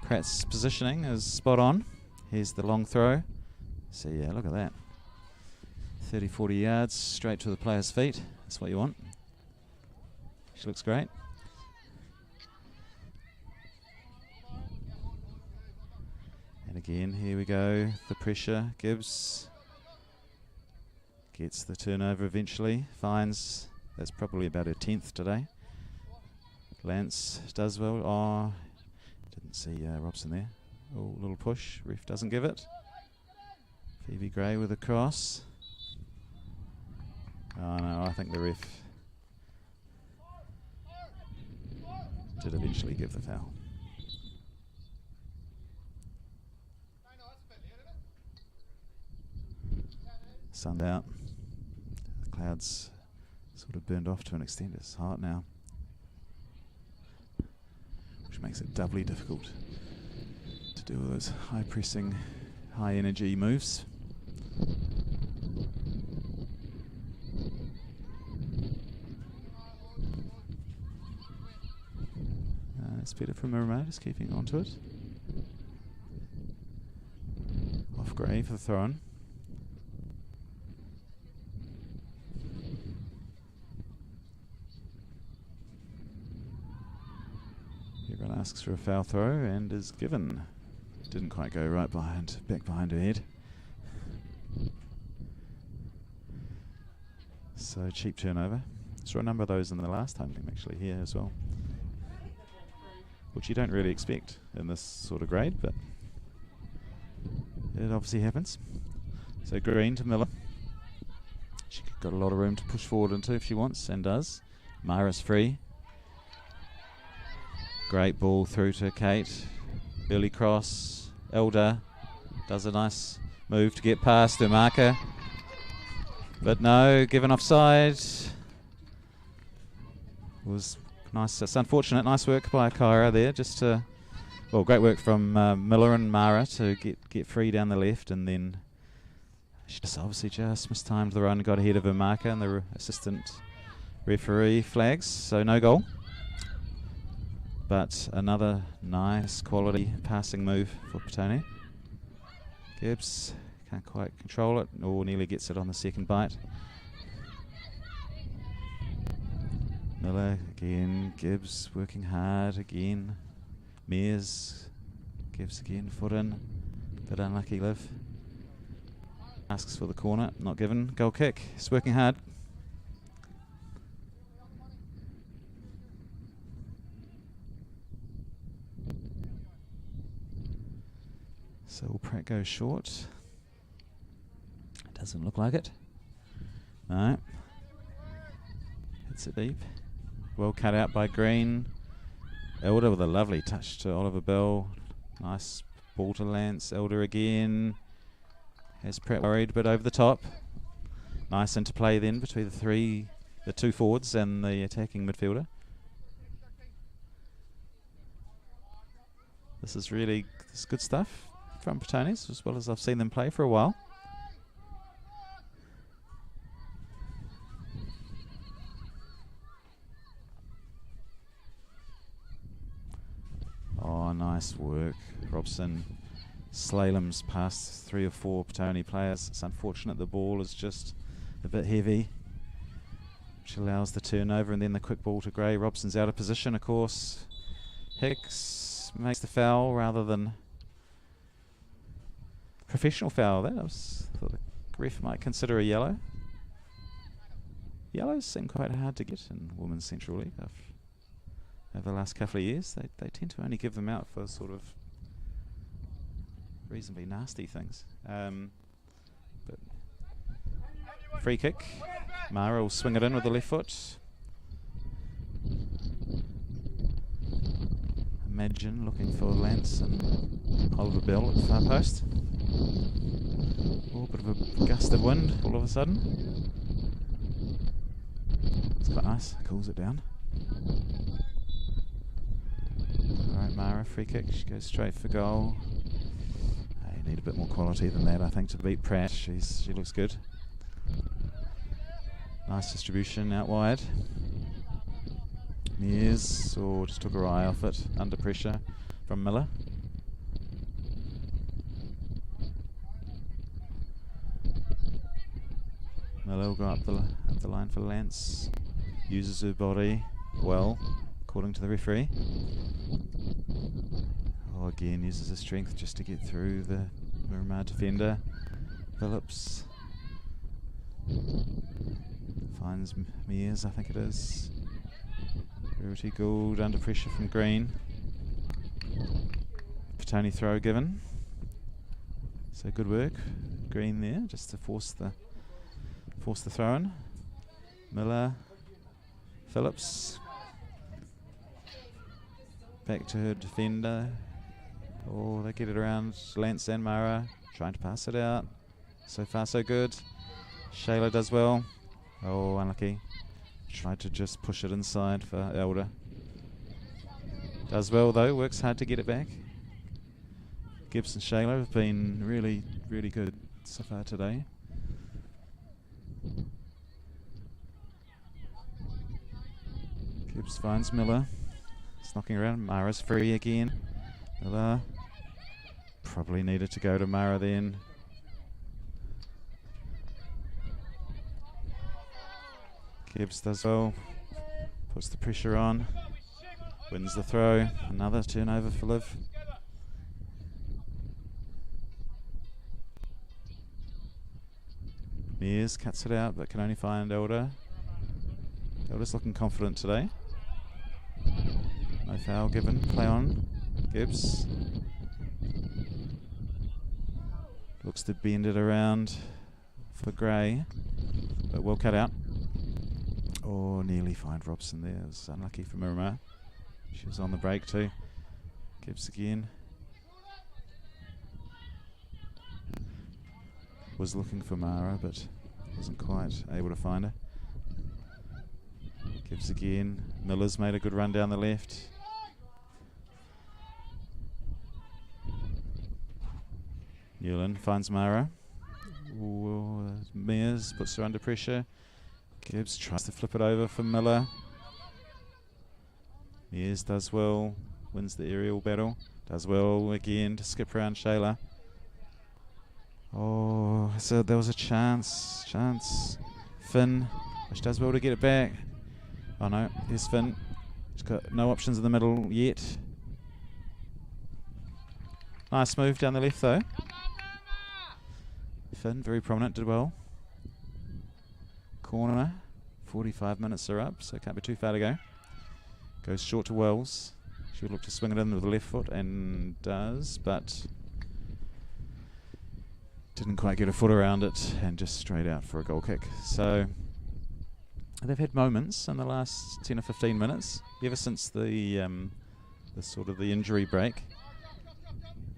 Pratt's positioning is spot on. Here's the long throw. So yeah, look at that. 30-40 yards, straight to the player's feet. That's what you want. She looks great. And again, here we go, the pressure. Gibbs gets the turnover eventually, finds that's probably about her 10th today. Lance does well. Oh, didn't see Robson there. Oh, little push, ref doesn't give it. Phoebe Gray with a cross. Oh no, I think the ref did eventually give the foul. Sun's out. The clouds sort of burned off to an extent. It's hot now, which makes it doubly difficult to do all those high pressing, high energy moves. It's better from Miramar, just keeping onto it. Off Gray for the throw on. Everyone asks for a foul throw and is given. Didn't quite go right back behind her head. So cheap turnover. Saw a number of those in the last home game actually here as well, which you don't really expect in this sort of grade, but it obviously happens. So Green to Miller. She's got a lot of room to push forward into if she wants, and does. Mara's free. Great ball through to Kate. Early cross. Elder does a nice move to get past her marker. But no, given offside. Was nice. It's unfortunate. Nice work by Kyra there. Just to, well, great work from Miller and Mara to get free down the left, and then she just obviously just mistimed the run, got ahead of her marker, and the assistant referee flags. So no goal. But another nice quality passing move for Petone. Gibbs can't quite control it, or nearly gets it on the second bite. Miller again, Gibbs working hard again. Mears, Gibbs again, foot in. Bit unlucky, Liv. Asks for the corner, not given. Goal kick, he's working hard. So will Pratt go short? Doesn't look like it. No. Hits it deep. Well cut out by Green. Elder with a lovely touch to Oliver Bell. Nice ball to Lance. Elder again. Has Pratt worried, but over the top. Nice interplay then between the two forwards and the attacking midfielder. This is good stuff from Petones, as well as I've seen them play for a while. Oh, nice work, Robson. Slalom's past 3 or 4 Petone players. It's unfortunate the ball is just a bit heavy, which allows the turnover and then the quick ball to Gray. Robson's out of position, of course. Hicks makes the foul rather than professional foul. That was, thought the ref might consider a yellow. Yellows seem quite hard to get in Women's Central League. Over the last couple of years, they tend to only give them out for sort of reasonably nasty things. But free kick. Mara will swing it in with the left foot. Imagine looking for Lance and Oliver Bell at the far post. Oh, bit of a gust of wind all of a sudden. It's quite nice, cools it down. Alright, Mara, free kick, she goes straight for goal. You need a bit more quality than that, I think, to beat Pratt. She looks good. Nice distribution out wide. Mears, just took her eye off it, under pressure from Miller. Miller will go up the line for Lance. Uses her body well, according to the referee. Oh, again, uses her strength just to get through the Miramar defender. Phillips finds Mears, I think it is. Verity Gould under pressure from Green. Petone throw given. So good work, Green there, just to force the throw in. Miller, Phillips, back to her defender. Oh, they get it around Lance and Mara, trying to pass it out. So far so good. Shayla does well. Oh, unlucky. Tried to just push it inside for Elder. Does well though, works hard to get it back. Gibbs and Shayla have been really, really good so far today. Gibbs finds Miller. It's knocking around. Mara's free again. Miller probably needed to go to Mara then. Gibbs does well. Puts the pressure on. Wins the throw. Another turnover for Liv. Mears cuts it out but can only find Elder. Elder's looking confident today. No foul given. Play on. Gibbs. Looks to bend it around for Gray. But well cut out. Oh, nearly find Robson there. It was unlucky for Miramar. She was on the break too. Gibbs again. Was looking for Mara, but wasn't quite able to find her. Gibbs again. Miller's made a good run down the left. Newland finds Mara. Ooh, Mears puts her under pressure. Gibbs tries to flip it over for Miller. Mears does well, wins the aerial battle. Does well again to skip around Shayla. Oh, so there was a chance. Finn, which does well to get it back. Oh no, here's Finn. He's got no options in the middle yet. Nice move down the left though. Finn, very prominent, did well. Corner, 45 minutes are up, so can't be too far to go. Goes short to Wells. She would look to swing it in with the left foot and does, but didn't quite get a foot around it and just straight out for a goal kick. So they've had moments in the last 10 or 15 minutes, ever since the sort of the injury break.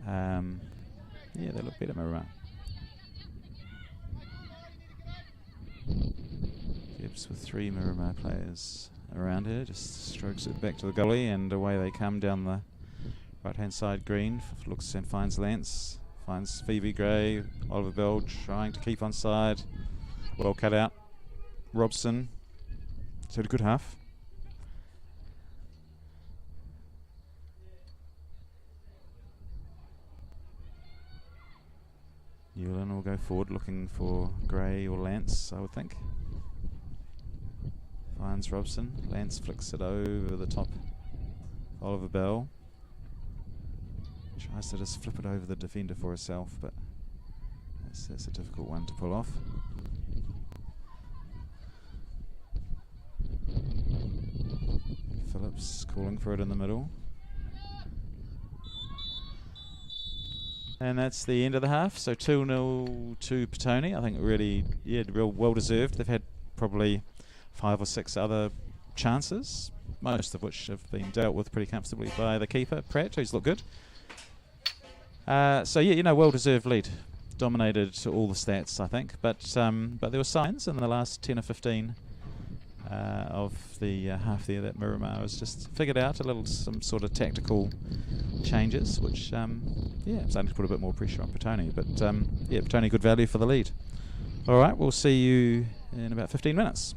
Yeah, they look better, Miramar. Steps with 3 Miramar players around her, just strokes it back to the gully, and away they come down the right hand side green. Looks and finds Lance, finds Phoebe Gray, Oliver Bell trying to keep on side. Well cut out. Robson, it's had a good half. Newland will go forward looking for Gray or Lance, I would think. Finds Robson. Lance flicks it over the top. Oliver Bell tries to just flip it over the defender for herself, but that's a difficult one to pull off. Phillips calling for it in the middle. And that's the end of the half. So 2-0 to Petone. I think really, real well deserved. They've had probably 5 or 6 other chances, most of which have been dealt with pretty comfortably by the keeper, Pratt, who's looked good. So well deserved lead. Dominated all the stats, I think. But there were signs in the last 10 or 15 of the half there that Miramar has just figured out some sort of tactical changes, which starting to put a bit more pressure on Petone. But Petone good value for the lead. All right, we'll see you in about 15 minutes.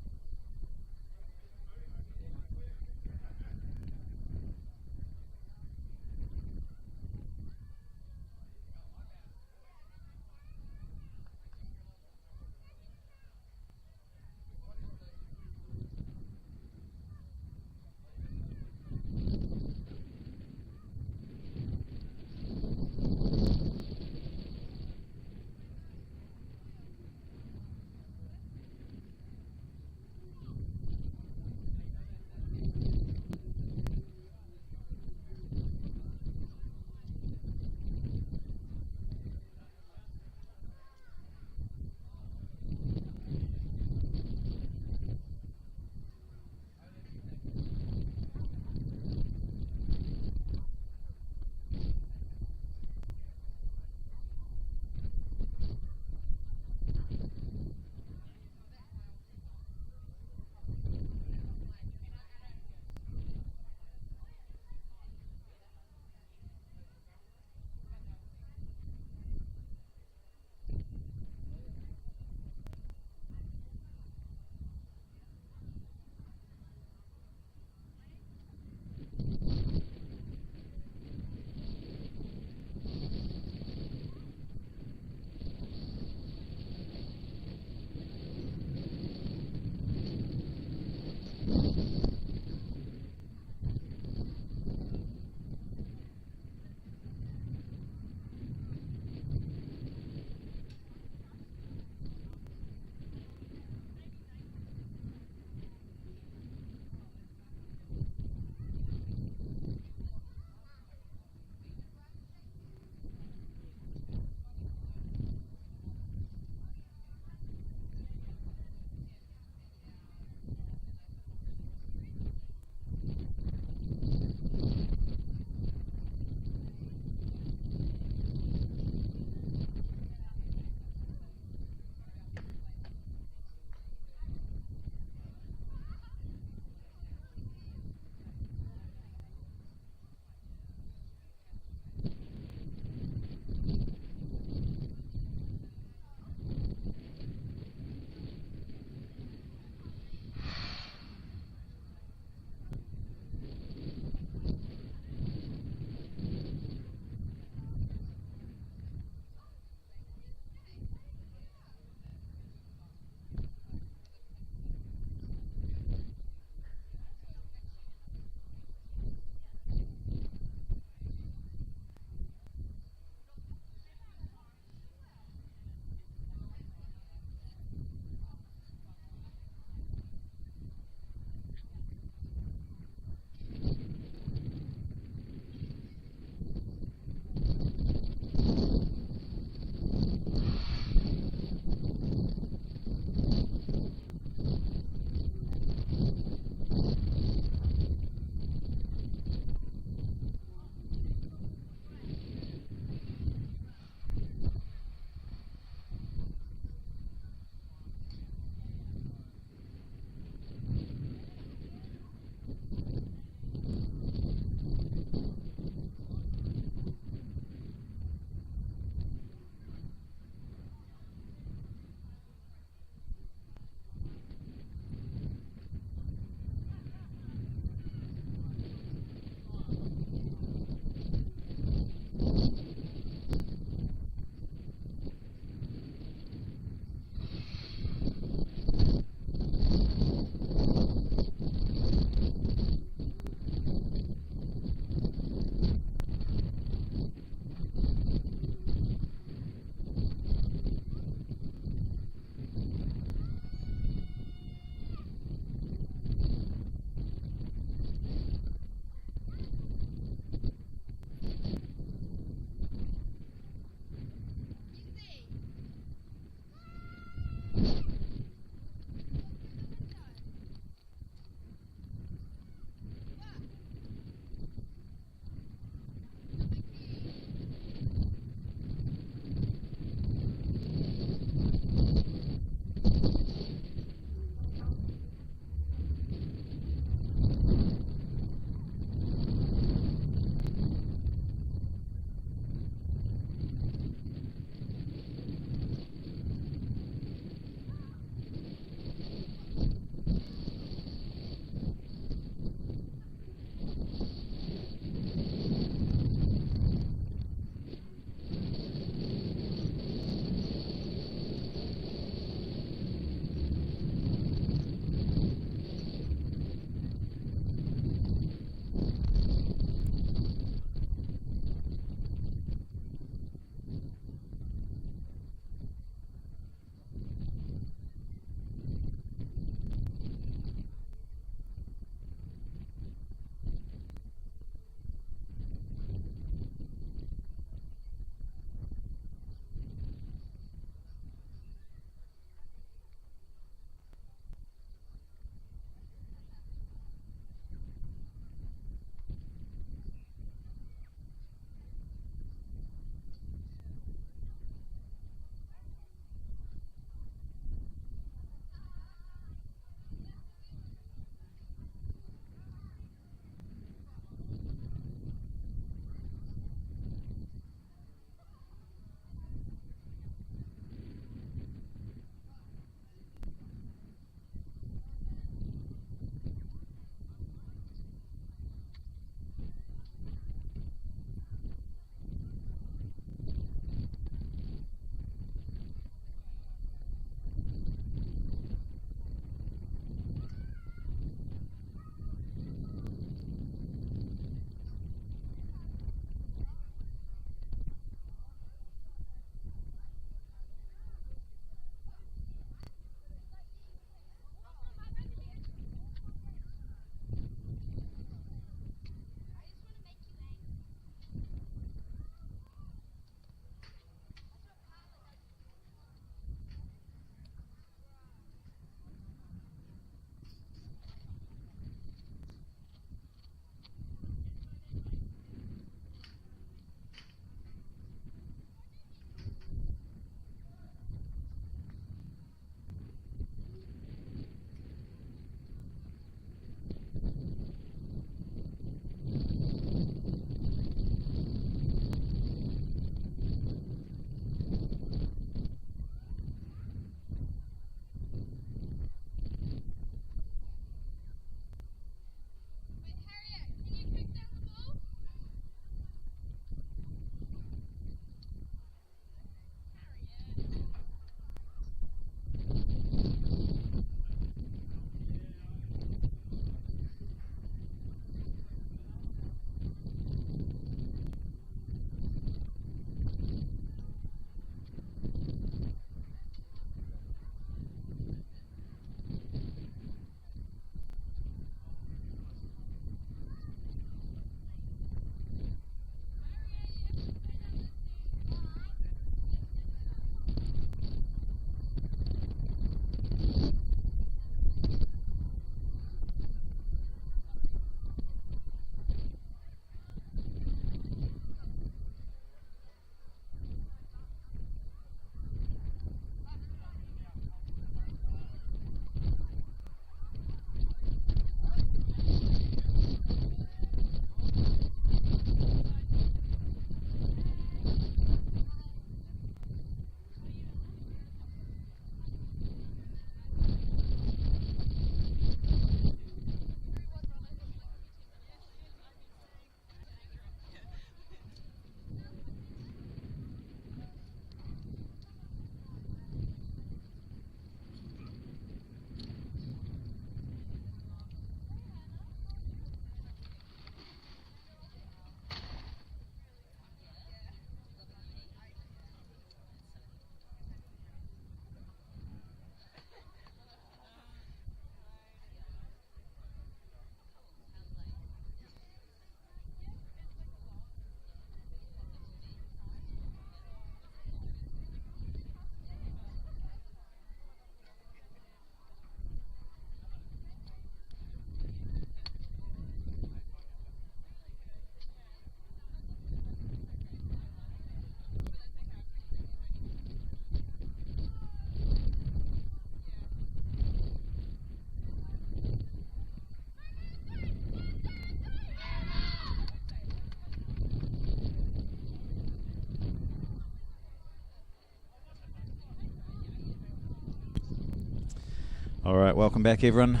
All right, welcome back everyone.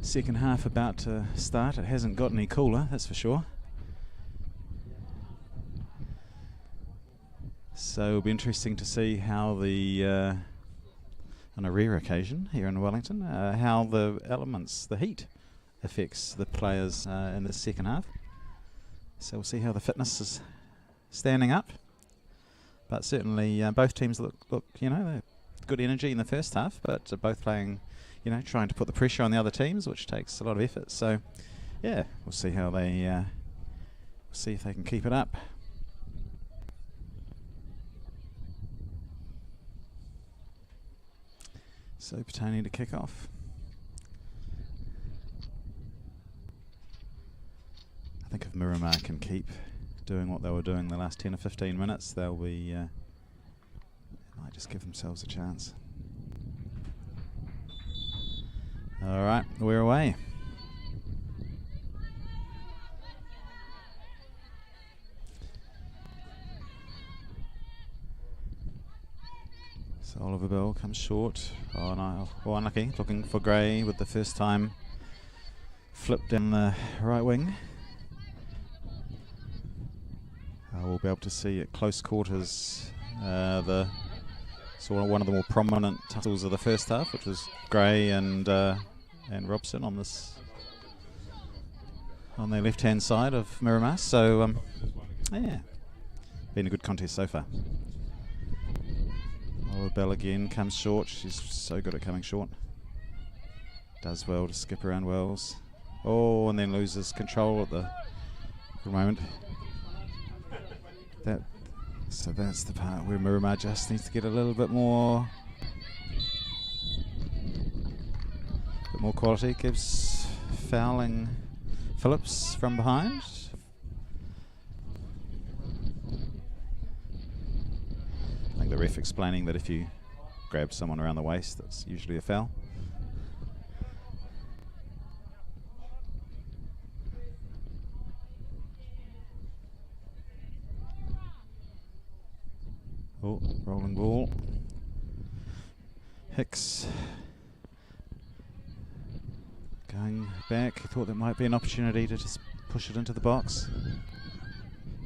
Second half about to start. It hasn't got any cooler, that's for sure. So it'll be interesting to see how the, on a rare occasion here in Wellington, how the elements, the heat, affects the players in the second half. So we'll see how the fitness is standing up. But certainly both teams look, they're good energy in the first half, but both playing, trying to put the pressure on the other teams, which takes a lot of effort. So, yeah, we'll see how they, see if they can keep it up. So Petone to kick off. I think if Miramar can keep doing what they were doing the last 10 or 15 minutes, they'll be, might just give themselves a chance. All right, we're away. So Oliver Bell comes short. Oh no, unlucky. Looking for Gray with the first time flip down the right wing. We'll be able to see at close quarters the sort of one of the more prominent tussles of the first half, which was Gray and Robson on their left-hand side of Miramar. So yeah, been a good contest so far. Oliver Bell again comes short. She's so good at coming short. Does well to skip around Wells. Oh, and then loses control for a moment. So that's the part where Miramar just needs to get a little bit more quality. Gives fouling Phillips from behind. I think the ref explaining that if you grab someone around the waist, that's usually a foul. Oh, rolling ball. Hicks going back. Thought there might be an opportunity to just push it into the box.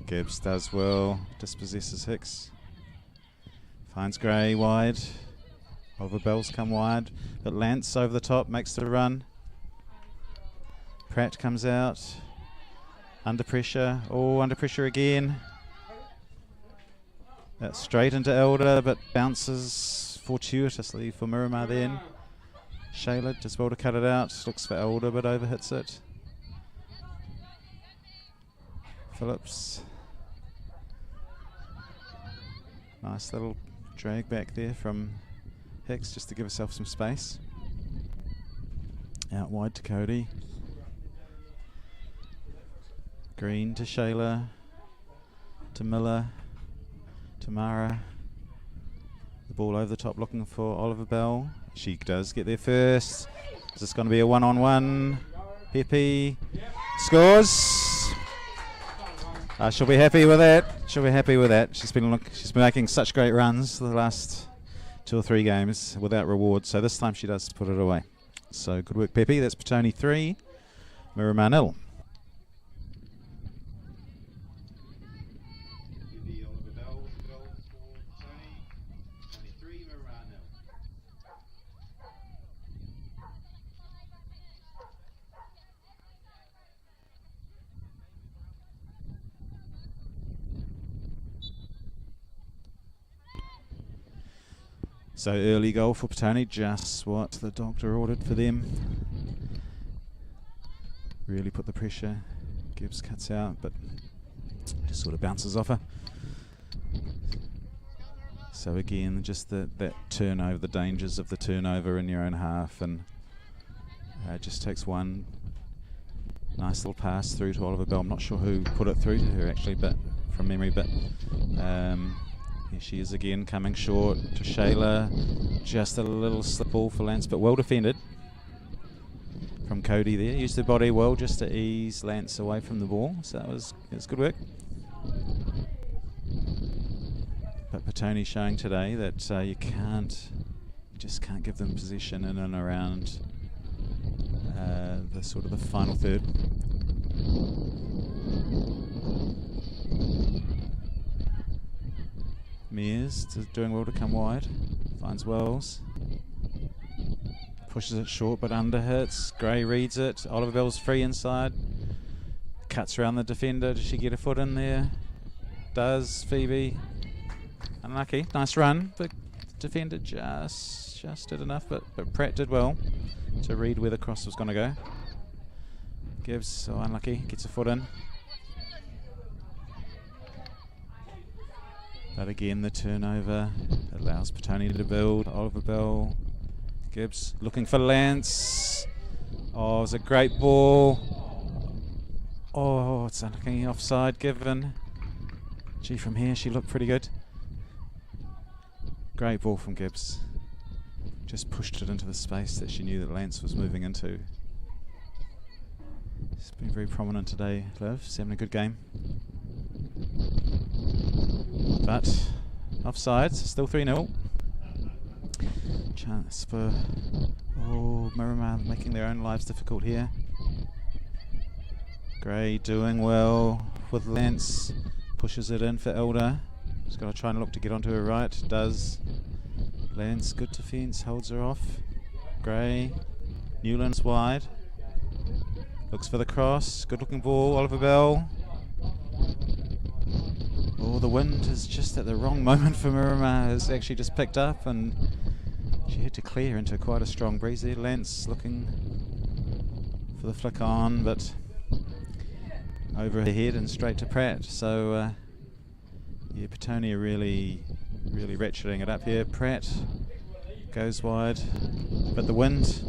Gibbs does well, dispossesses Hicks. Finds Gray wide. Oliver Bell's come wide, but Lance over the top makes the run. Pratt comes out. Under pressure. Oh, under pressure again. That's straight into Elder, but bounces fortuitously for Miramar then. Shayla just well to cut it out. Looks for Elder, but overhits it. Phillips. Nice little drag back there from Hicks just to give herself some space. Out wide to Cody. Green to Shayla. To Miller. Tamara, the ball over the top looking for Oliver Bell. She does get there first. Is this going to be a one-on-one? Pepe scores. She'll be happy with that. She'll be happy with that. She's been making such great runs the last 2 or 3 games without reward. So this time she does put it away. So good work, Pepe. That's Petone 3, Miramar 0. So early goal for Petone, just what the doctor ordered for them. Really put the pressure. Gibbs cuts out, but just sort of bounces off her. So again, just that turnover, the dangers of the turnover in your own half, and just takes one nice little pass through to Oliver Bell. I'm not sure who put it through to her actually, but from memory, but here she is again, coming short to Shayla. Just a little slip ball for Lance, but well defended from Cody there. Used her body well just to ease Lance away from the ball, so it was good work. But Petone showing today that you can't just can't give them possession in and around the sort of the final third. Mears doing well to come wide, finds Wells, pushes it short but under hits. Gray reads it. Oliver Bell's free inside, cuts around the defender. Does she get a foot in there? Does. Phoebe unlucky. Nice run, but the defender just did enough, but Pratt did well to read where the cross was going to go. Gibbs, so unlucky, gets a foot in. But again, the turnover allows Petone to build. Oliver Bell, Gibbs looking for Lance. Oh, it was a great ball. Oh, it's unlucky, offside given. Gee, from here she looked pretty good. Great ball from Gibbs. Just pushed it into the space that she knew that Lance was moving into. It's been very prominent today, Liv. She's having a good game. But offside, still 3-0. Chance for Miramar making their own lives difficult here. Gray doing well with Lance. Pushes it in for Elder. She's got to try and look to get onto her right. Does. Lance, good defence, holds her off. Gray. Newland's wide. Looks for the cross. Good looking ball. Oliver Bell. Oh, the wind is just at the wrong moment for Miramar. It's actually just picked up and she had to clear into quite a strong breeze there. Lance looking for the flick on, but over her head and straight to Pratt. So, yeah, Petone are really ratcheting it up here. Pratt goes wide, but the wind,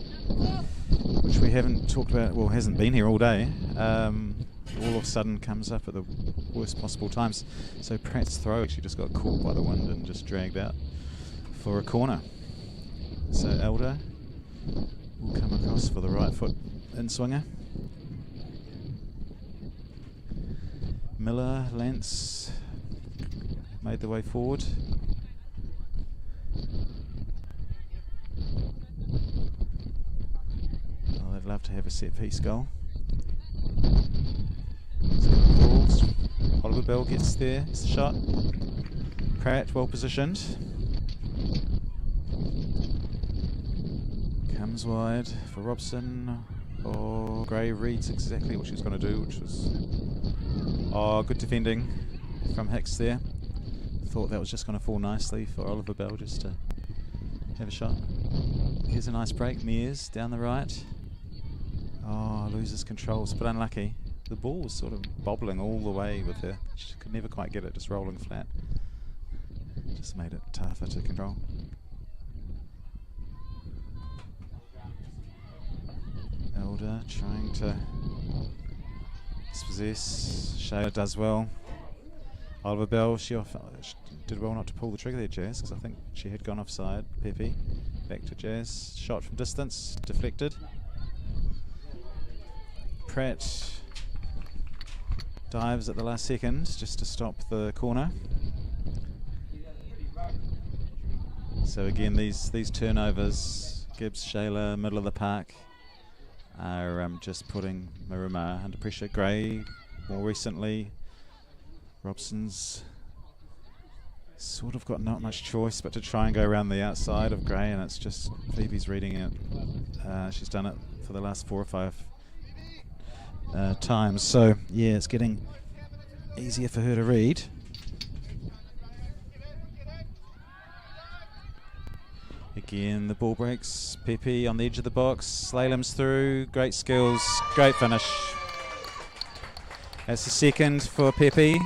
which we haven't talked about, well, hasn't been here all day, all of a sudden comes up at the worst possible times. So Pratt's throw actually just got caught by the wind and just dragged out for a corner. So Elder will come across for the right foot in swinger. Miller, Lance made the way forward. Oh, they'd love to have a set piece goal. Oliver Bell gets there, it's the shot. Pratt well positioned. Comes wide for Robson. Oh, Gray reads exactly what she was going to do, which was good defending from Hicks there. Thought that was just going to fall nicely for Oliver Bell just to have a shot. Here's a nice break. Mears down the right. Oh, loses controls, but unlucky. The ball was sort of bobbling all the way with her. She could never quite get it, just rolling flat. Just made it tougher to control. Elder trying to dispossess. Shayla does well. Oliver Bell, she did well not to pull the trigger there, Jazz, because I think she had gone offside. Pepe, back to Jazz. Shot from distance, deflected. Pratt dives at the last second just to stop the corner. So again, these turnovers, Gibbs, Shayla, middle of the park, are just putting Miramar under pressure. Gray, more recently. Robson's sort of got not much choice but to try and go around the outside of Gray, and it's just Phoebe's reading it. She's done it for the last 4 or 5 times. So yeah, it's getting easier for her to read. Again, the ball breaks. Pepe on the edge of the box. Slalom's through. Great skills. Great finish. That's the second for Pepe.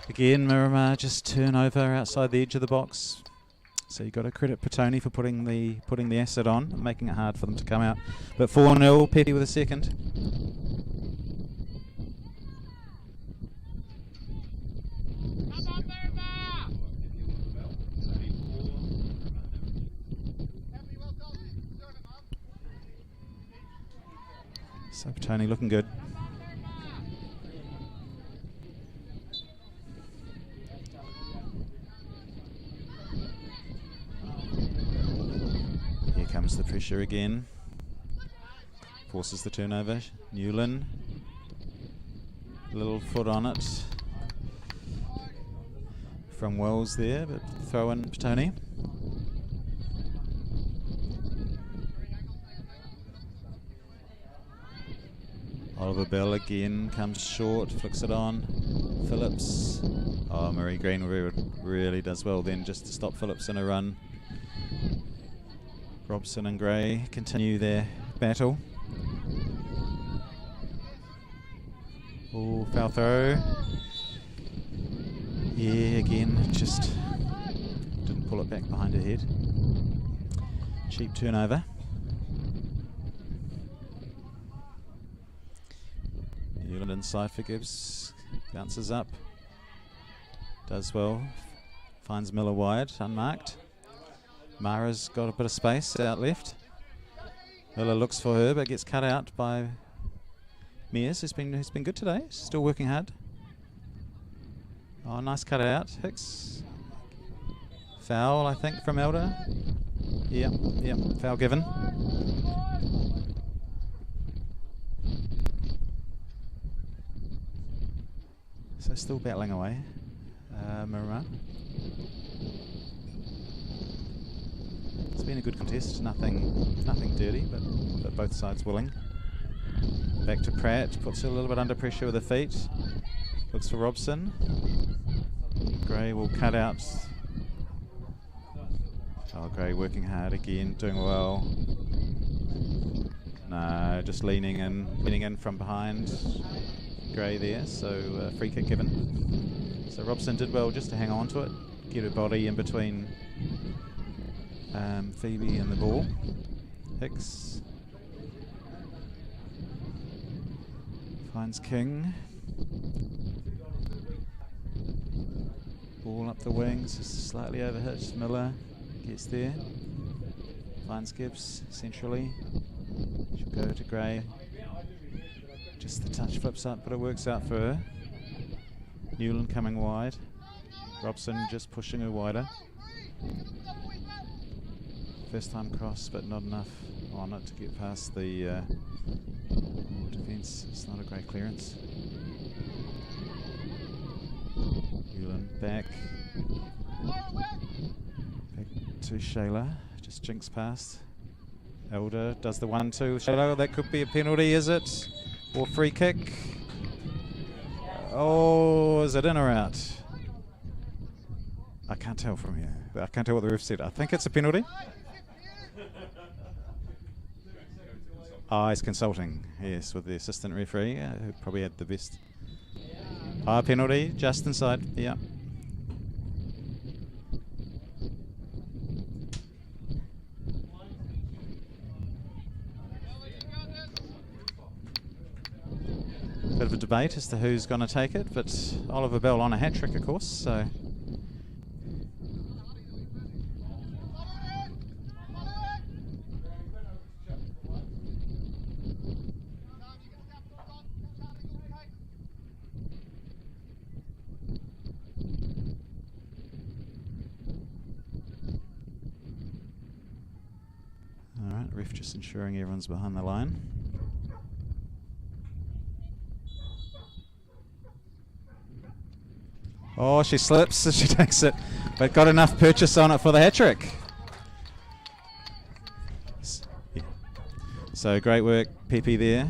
Again, Miramar just turnover outside the edge of the box. So you've got to credit Petone for putting the acid on and making it hard for them to come out. But 4-0, Pepe with a second. So Petone looking good. comes the pressure again. Forces the turnover. Newland. Little foot on it from Wells there, but throw in Petone. Oliver Bell again comes short, flicks it on. Phillips. Oh, Murray Green really does well then just to stop Phillips in a run. Robson and Gray continue their battle. Oh, foul throw. Yeah, again, just didn't pull it back behind her head. Cheap turnover. Newland inside for Gibbs. Bounces up. Does well. Finds Miller wide, unmarked. Mara's got a bit of space out left. Miller looks for her, but gets cut out by Mears, who's been good today. Still working hard. Oh, nice cut out. Hicks. Foul, I think, from Elder. Yep, foul given. So still battling away. Miramar. It's been a good contest. Nothing dirty, but both sides willing. Back to Pratt. Puts her a little bit under pressure with her feet. Looks for Robson. Gray will cut out. Oh, Gray working hard again, doing well. No, just leaning in from behind Gray there, so free kick given. So Robson did well just to hang on to it, get her body in between Phoebe and the ball. Hicks finds King. Ball up the wings, just slightly overhit. Miller gets there. Finds Gibbs centrally. She'll go to Gray. Just the touch flips up, but it works out for her. Newland coming wide. Robson just pushing her wider. First time cross, but not enough on it to get past the defence. It's not a great clearance. Newland back to Shayla. Just jinks past. Elder does the 1-2. Shayla, that could be a penalty, is it? Or free kick? Oh, is it in or out? I can't tell from here. I can't tell what the ref said. I think it's a penalty. He's consulting, yes, with the assistant referee, who probably had the best. Penalty, just inside, yeah. Bit of a debate as to who's going to take it, but Oliver Bell on a hat-trick, of course, so... Alright, ref just ensuring everyone's behind the line. Oh, she slips as she takes it, but got enough purchase on it for the hat-trick. So great work, Pepe there.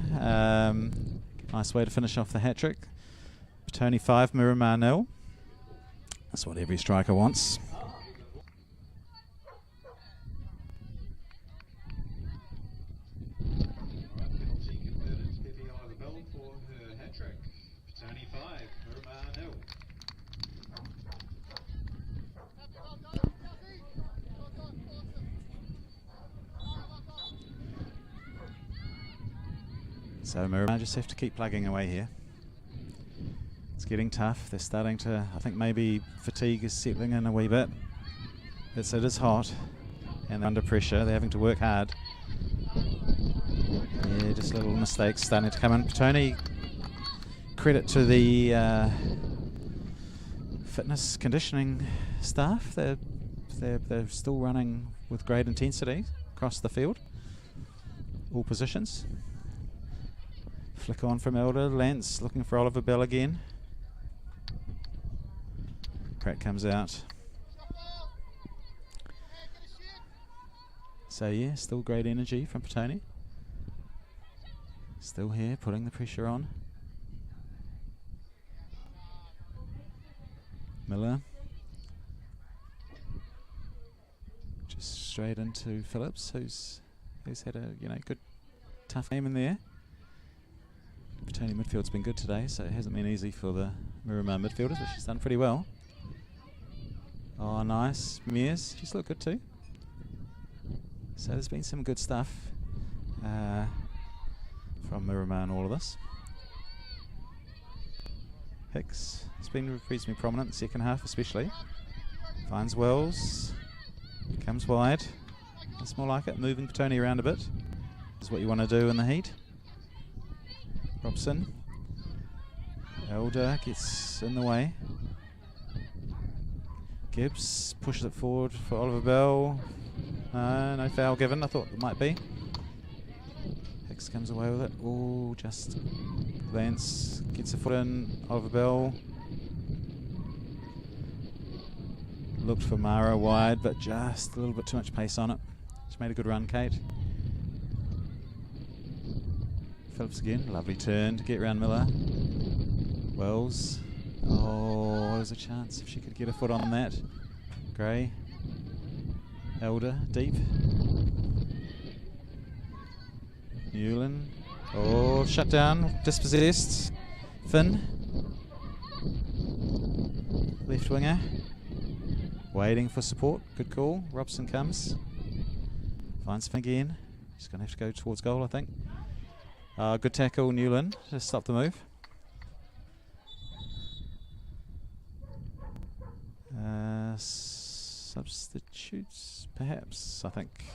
Nice way to finish off the hat-trick. Petone 5, Miramar 0. That's what every striker wants.
Penalty converted. Pepe Oliver Bell for her hat-trick. Petone 5, Miramar 0.
So Miramar just have to keep plugging away here. It's getting tough. They're starting to, I think maybe fatigue is settling in a wee bit. It is hot and they're under pressure. They're having to work hard. Yeah, just little mistakes starting to come in. Petone, credit to the fitness conditioning staff. They're still running with great intensity. across the field. All positions. Flick on from Elder. Lance looking for Oliver Bell again. Pratt comes out. So yeah, still great energy from Petone. Still here, putting the pressure on. Miller. Just straight into Phillips, who's had a good tough game in there. Petone midfield's been good today, so it hasn't been easy for the Miramar midfielders, but she's done pretty well. Oh, nice. Mears, she's looked good too. So there's been some good stuff from Miramar in all of this. Hicks has been reasonably prominent in the second half especially. Finds Wells. Comes wide. That's more like it. Moving Petone around a bit is what you want to do in the heat. Robson. Elder gets in the way. Gibbs pushes it forward for Oliver Bell. No foul given. I thought it might be. Hicks comes away with it. Oh, just Lance gets a foot in. Oliver Bell looked for Mara wide, but just a little bit too much pace on it. She made a good run, Kate. Phillips again. Lovely turn to get round Miller. Wells. Oh, there's a chance if she could get a foot on that. Gray. Elder, deep. Newland. Oh, shut down, dispossessed. Finn. Left winger. Waiting for support, good call. Robson comes. Finds Finn again. She's going to have to go towards goal, I think. Good tackle, Newland, to stop the move. Substitutes, perhaps, I think.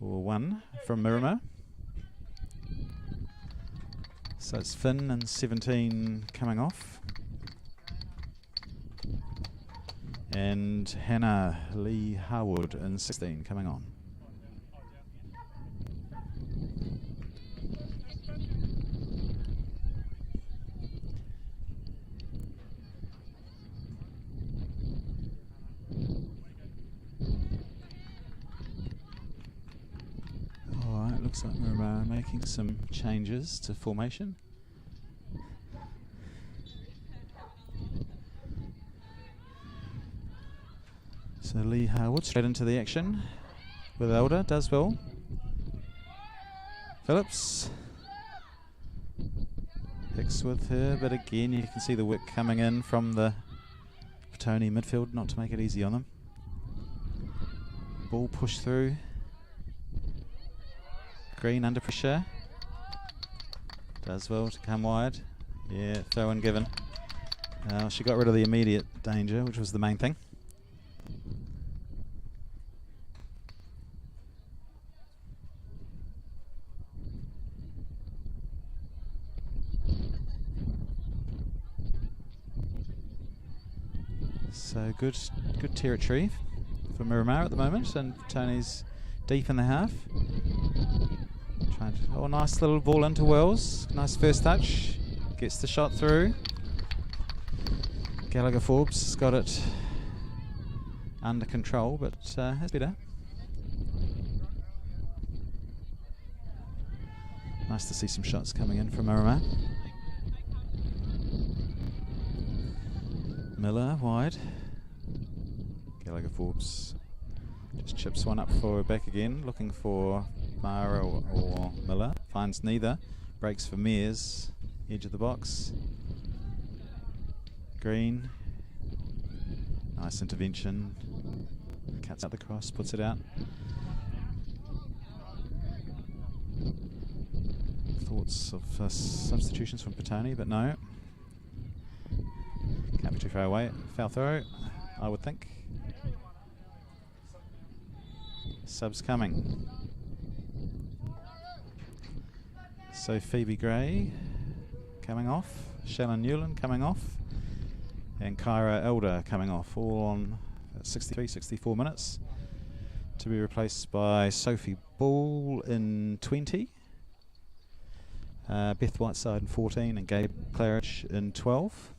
Or one from Miramar. So it's Finn and 17 coming off. And Hannah Lee Harwood and 16 coming on. Alright, looks like we're making some changes to formation. So Lee Harwood straight into the action with Elder, does well. Phillips. Hicks with her, but again you can see the work coming in from the Petone midfield, not to make it easy on them. Ball pushed through. Green under pressure. Does well to come wide. Yeah, throw in given. She got rid of the immediate danger, which was the main thing. So good territory for Miramar at the moment, and Tony's deep in the half. Nice little ball into Wells. Nice first touch. Gets the shot through. Gallagher Forbes has got it under control, but has better. Nice to see some shots coming in from Miramar. Miller wide. Gallagher Forbes just chips one up for back again, looking for Mara or Miller. Finds neither. Breaks for Mears. Edge of the box. Green. Nice intervention. Cuts out the cross, puts it out. Thoughts of substitutions from Petone, but no. Can't be too far away. Foul throw, I would think. Subs coming. So Phoebe Gray coming off. Shannon Newland coming off. And Kyra Elder coming off. All on 63, 64 minutes. to be replaced by Sophie Ball in 20. Beth Whiteside in 14 and Gabe Claridge in 12.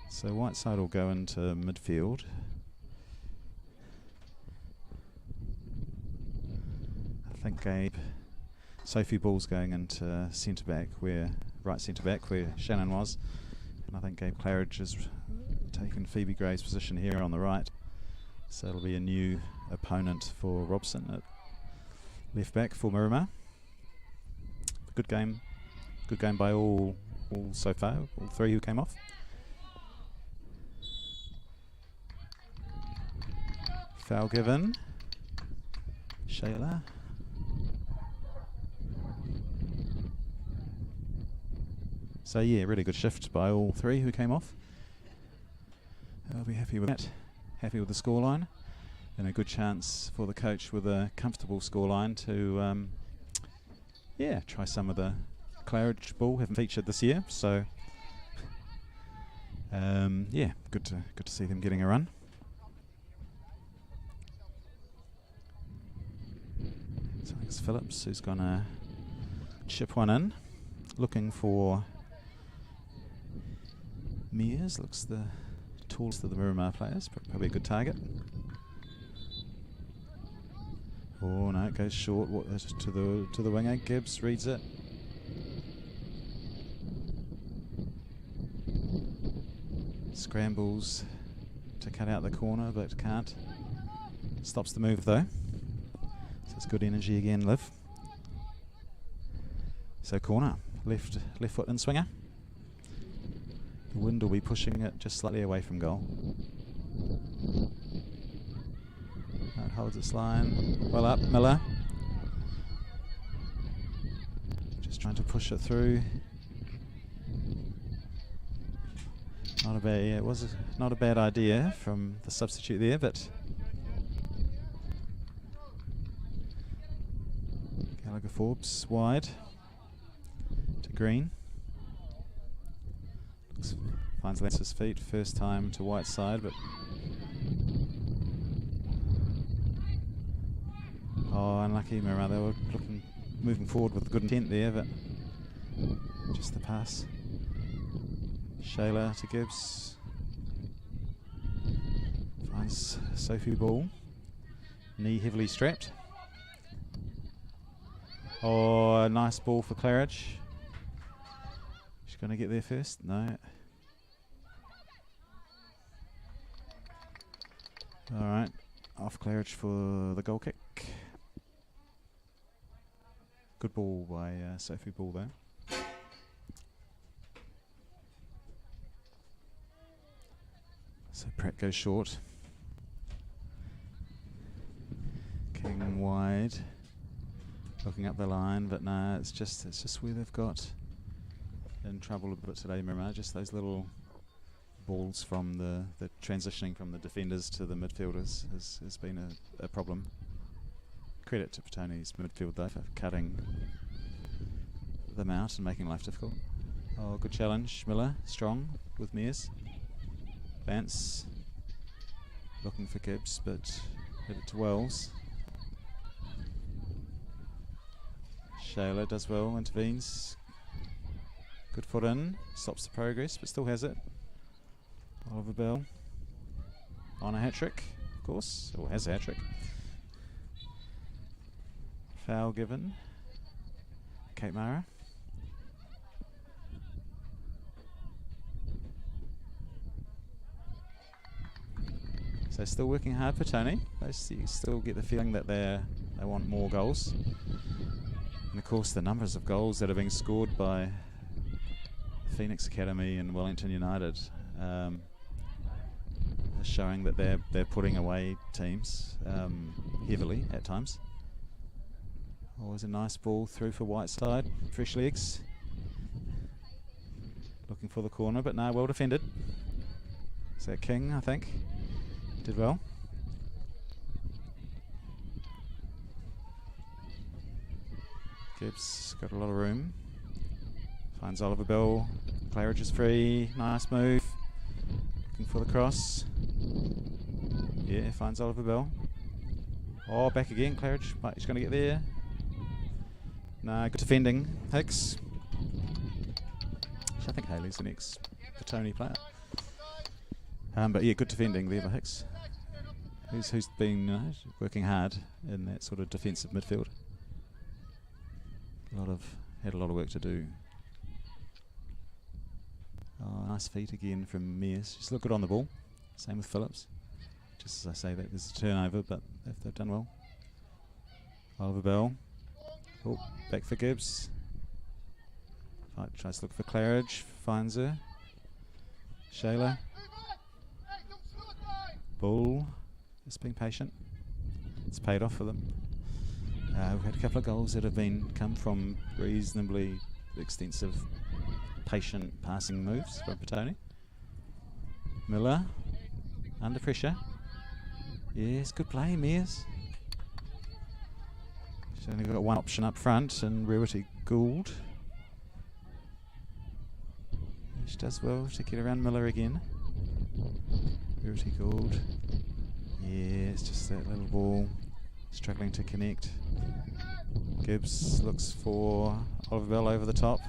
So Whiteside will go into midfield. I think Sophie Ball's going into centre back, right centre back where Shannon was, and I think Gabe Claridge is taking Phoebe Gray's position here on the right. So it'll be a new opponent for Robson at left back for Miramar. Good game by all so far, all three who came off. Foul given. Shayla. So yeah, really good shift by all three who came off. I'll be happy with that. Happy with the scoreline. And a good chance for the coach with a comfortable scoreline to try some of the Claridge ball. Haven't featured this year, so good to see them getting a run. So I think it's Phillips who's gonna chip one in, looking for Mears. Looks the tallest of the Miramar players, probably a good target. Oh no, it goes short. To the winger. Gibbs reads it. Scrambles to cut out the corner, but can't. Stops the move though. So it's good energy again, Liv. So corner, left foot in swinger. The wind will be pushing it just slightly away from goal. That holds its line. Well up, Miller. Just trying to push it through. It was not a bad idea from the substitute there, but Gallagher Forbes wide to Green. Finds Lance's feet, first time to Whiteside, but unlucky Miramar. They were moving forward with good intent there, but just the pass. Shayla to Gibbs. Finds Sophie Ball. Knee heavily strapped. Oh, a nice ball for Claridge. She's going to get there first? No. Alright, off Claridge for the goal kick. Good ball by Sophie Ball there. So Pratt goes short. King wide. Looking up the line, but no, it's just where they've got in trouble a bit today, Miramar. Just those little balls from the transitioning from the defenders to the midfielders has been a problem. Credit to Petone's midfield though for cutting them out and making life difficult. Oh, good challenge, Miller, strong with Mears. Vance looking for Gibbs, but hit it to Wells. Shayla does well, intervenes. Good foot in, stops the progress, but still has it. Oliver Bell on a hat-trick, of course, or has a hat-trick. Foul given. Kate Mara. So still working hard for Tony. You still get the feeling that they want more goals. And of course the numbers of goals that are being scored by Phoenix Academy and Wellington United are showing that they're putting away teams heavily at times. Always a nice ball through for Whiteside. Fresh legs. Looking for the corner, but no, well defended. Is that King, I think? Did well. Gibbs got a lot of room. Finds Oliver Bell. Claridge is free. Nice move. Looking for the cross. Yeah, finds Oliver Bell. Oh, back again. Claridge. Right, he's going to get there. No, good defending. Hicks. I think Haley's the next Petone player. But yeah, good defending there by Hicks. Who's been working hard in that sort of defensive midfield. Had a lot of work to do. Oh, nice feet again from Mears. She's looked good on the ball. Same with Phillips. Just as I say that, there's a turnover, but they've done well. Oliver Bell. Oh, back for Gibbs. Tries to look for Claridge. Finds her. Shayla. Bull. Just being patient. It's paid off for them. We've had a couple of goals that have come from reasonably extensive, patient passing moves from Petone. Miller. Under pressure. Yes, good play, Mears. She's only got one option up front, and Rewity Gould. She does well to get around Miller again. Rewity Gould. Yeah, it's just that little ball struggling to connect. Gibbs looks for Oliver Bell over the top.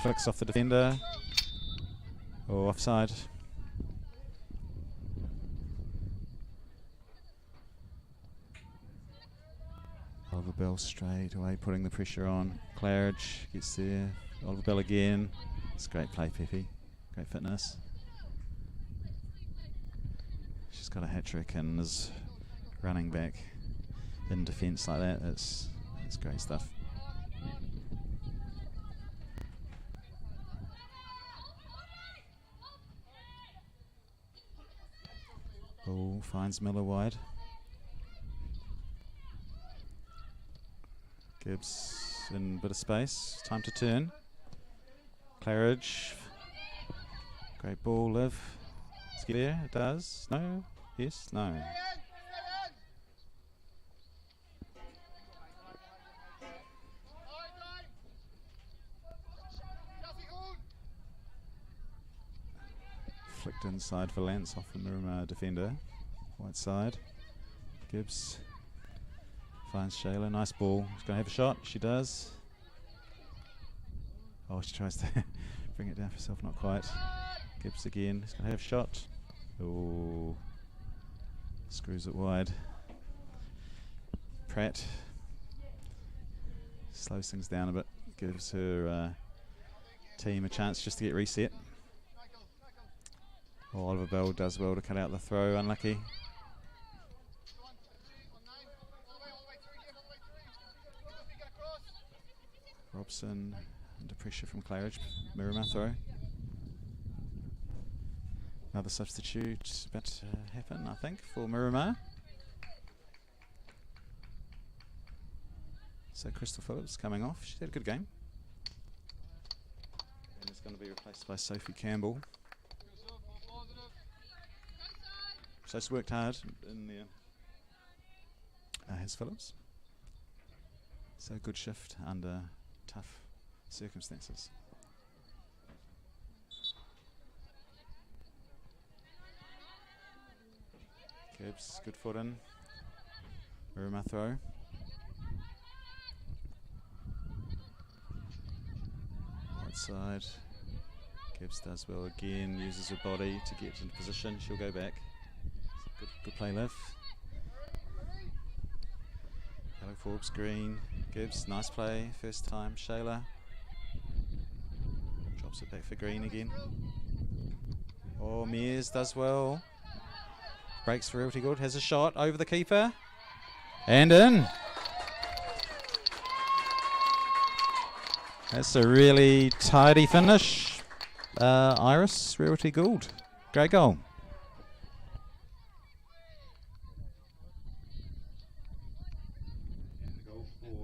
Flicks off the defender. Oh, offside. Oliver Bell straight away putting the pressure on. Claridge gets there. Oliver Bell again. It's great play, Pepe. Great fitness. She's got a hat-trick and is running back in defence like that. It's great stuff. Ball finds Miller wide. Gibbs in a bit of space. Time to turn. Claridge. Great ball, Liv. Let's get there. It does. No. Yes. No. Flicked inside for Lance off the Miramar defender. White side. Gibbs finds Shayla. Nice ball. She's going to have a shot. She does. Oh, she tries to bring it down for herself. Not quite. Gibbs again. She's going to have a shot. Oh. Screws it wide. Pratt slows things down a bit. Gives her team a chance just to get reset. Oh, Oliver Bell does well to cut out the throw. Unlucky. Robson under pressure from Claridge. Miramar throw. Another substitute about to happen, I think, for Miramar. So Crystal Phillips coming off. She had a good game. And it's going to be replaced by Sophie Campbell. So she's worked hard in there. Has Phillips. So good shift under tough circumstances. Gibbs, good foot in. Miramar throw. Right side. Gibbs does well again, uses her body to get into position. She'll go back. Good play, Liv. Hello Forbes, Green. Gibbs, nice play. First time, Shayla. Drops it back for Green again. Oh, Mears does well. Breaks for Realty Good, has a shot over the keeper. And in. That's a really tidy finish. Iris, Realty Gould. Great goal.
And the goal for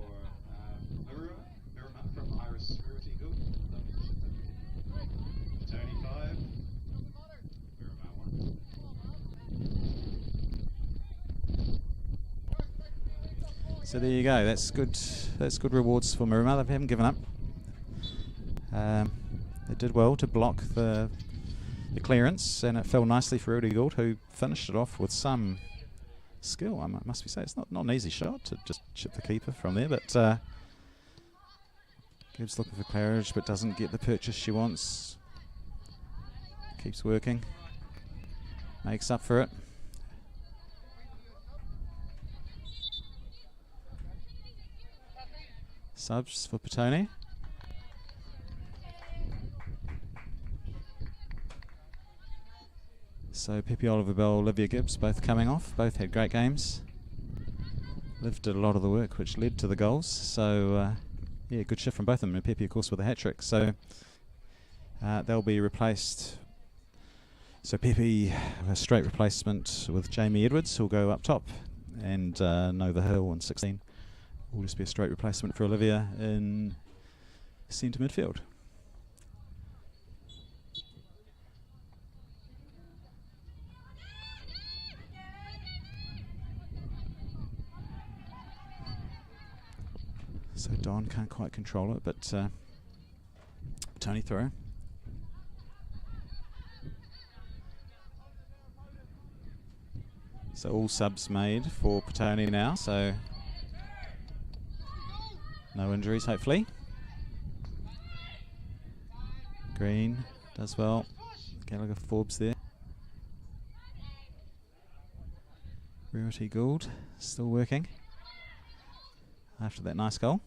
Miramar from Iris, Realty Gould. Petone 5, Miramar 1.
So there you go. That's good. That's good rewards for Miramar. They haven't given up. They did well to block the clearance, and it fell nicely for Rudy Gould, who finished it off with some skill. I must be saying, it's not an easy shot to just chip the keeper from there, but Gibbs looking for Claridge, but doesn't get the purchase she wants. Keeps working, makes up for it. Subs for Petone. So Pepe Oliver-Bell, Olivia Gibbs, both coming off. Both had great games. Liv did a lot of the work, which led to the goals. So yeah, good shift from both of them. And Pepe, of course, with a hat trick. So they'll be replaced. So Pepe, a straight replacement with Jamie Edwards, who'll go up top, and Nova Hill in 16 will just be a straight replacement for Olivia in centre midfield. So Don can't quite control it, but Tony throw. So all subs made for Petone now, so no injuries hopefully. Green does well. Gallagher Forbes there. Rarity Gould still working after that nice goal.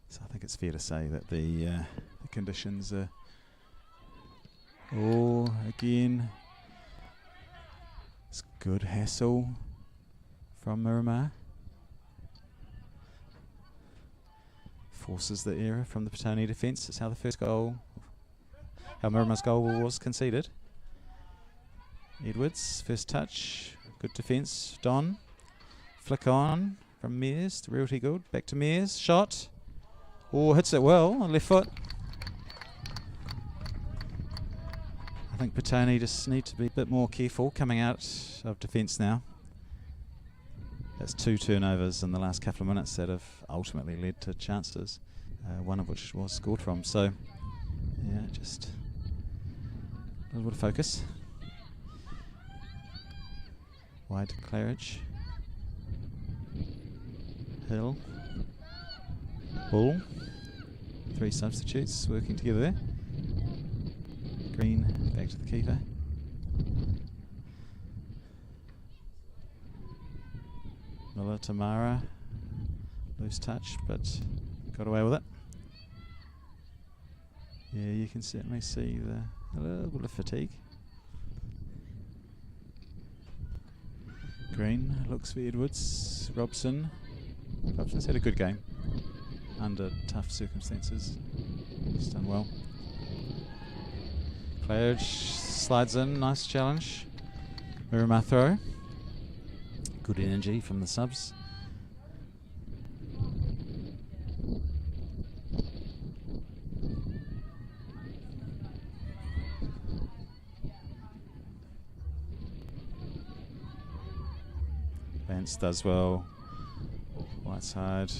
So I think it's fair to say that the conditions are... Oh, again, it's good hassle from Miramar. Forces the error from the Petone defence. It's how the first goal, how Miramar's goal was conceded. Edwards, first touch, good defence. Don, flick on from Mears to Realty Gould, back to Mears, shot. Oh, hits it well on left foot. I think Petone just need to be a bit more careful coming out of defence now. That's 2 turnovers in the last couple of minutes that have ultimately led to chances, one of which was scored from. So, yeah, just a little bit of focus. Wide to Claridge. Hill. Bull. 3 substitutes working together there. Green back to the keeper. Miller Tamara, loose touch, but got away with it. Yeah, you can certainly see a little bit of fatigue. Green looks for Edwards. Robson's had a good game under tough circumstances. He's done well. Claridge slides in, nice challenge. Miramar throw. Good energy from the subs. Vance does well. Right side.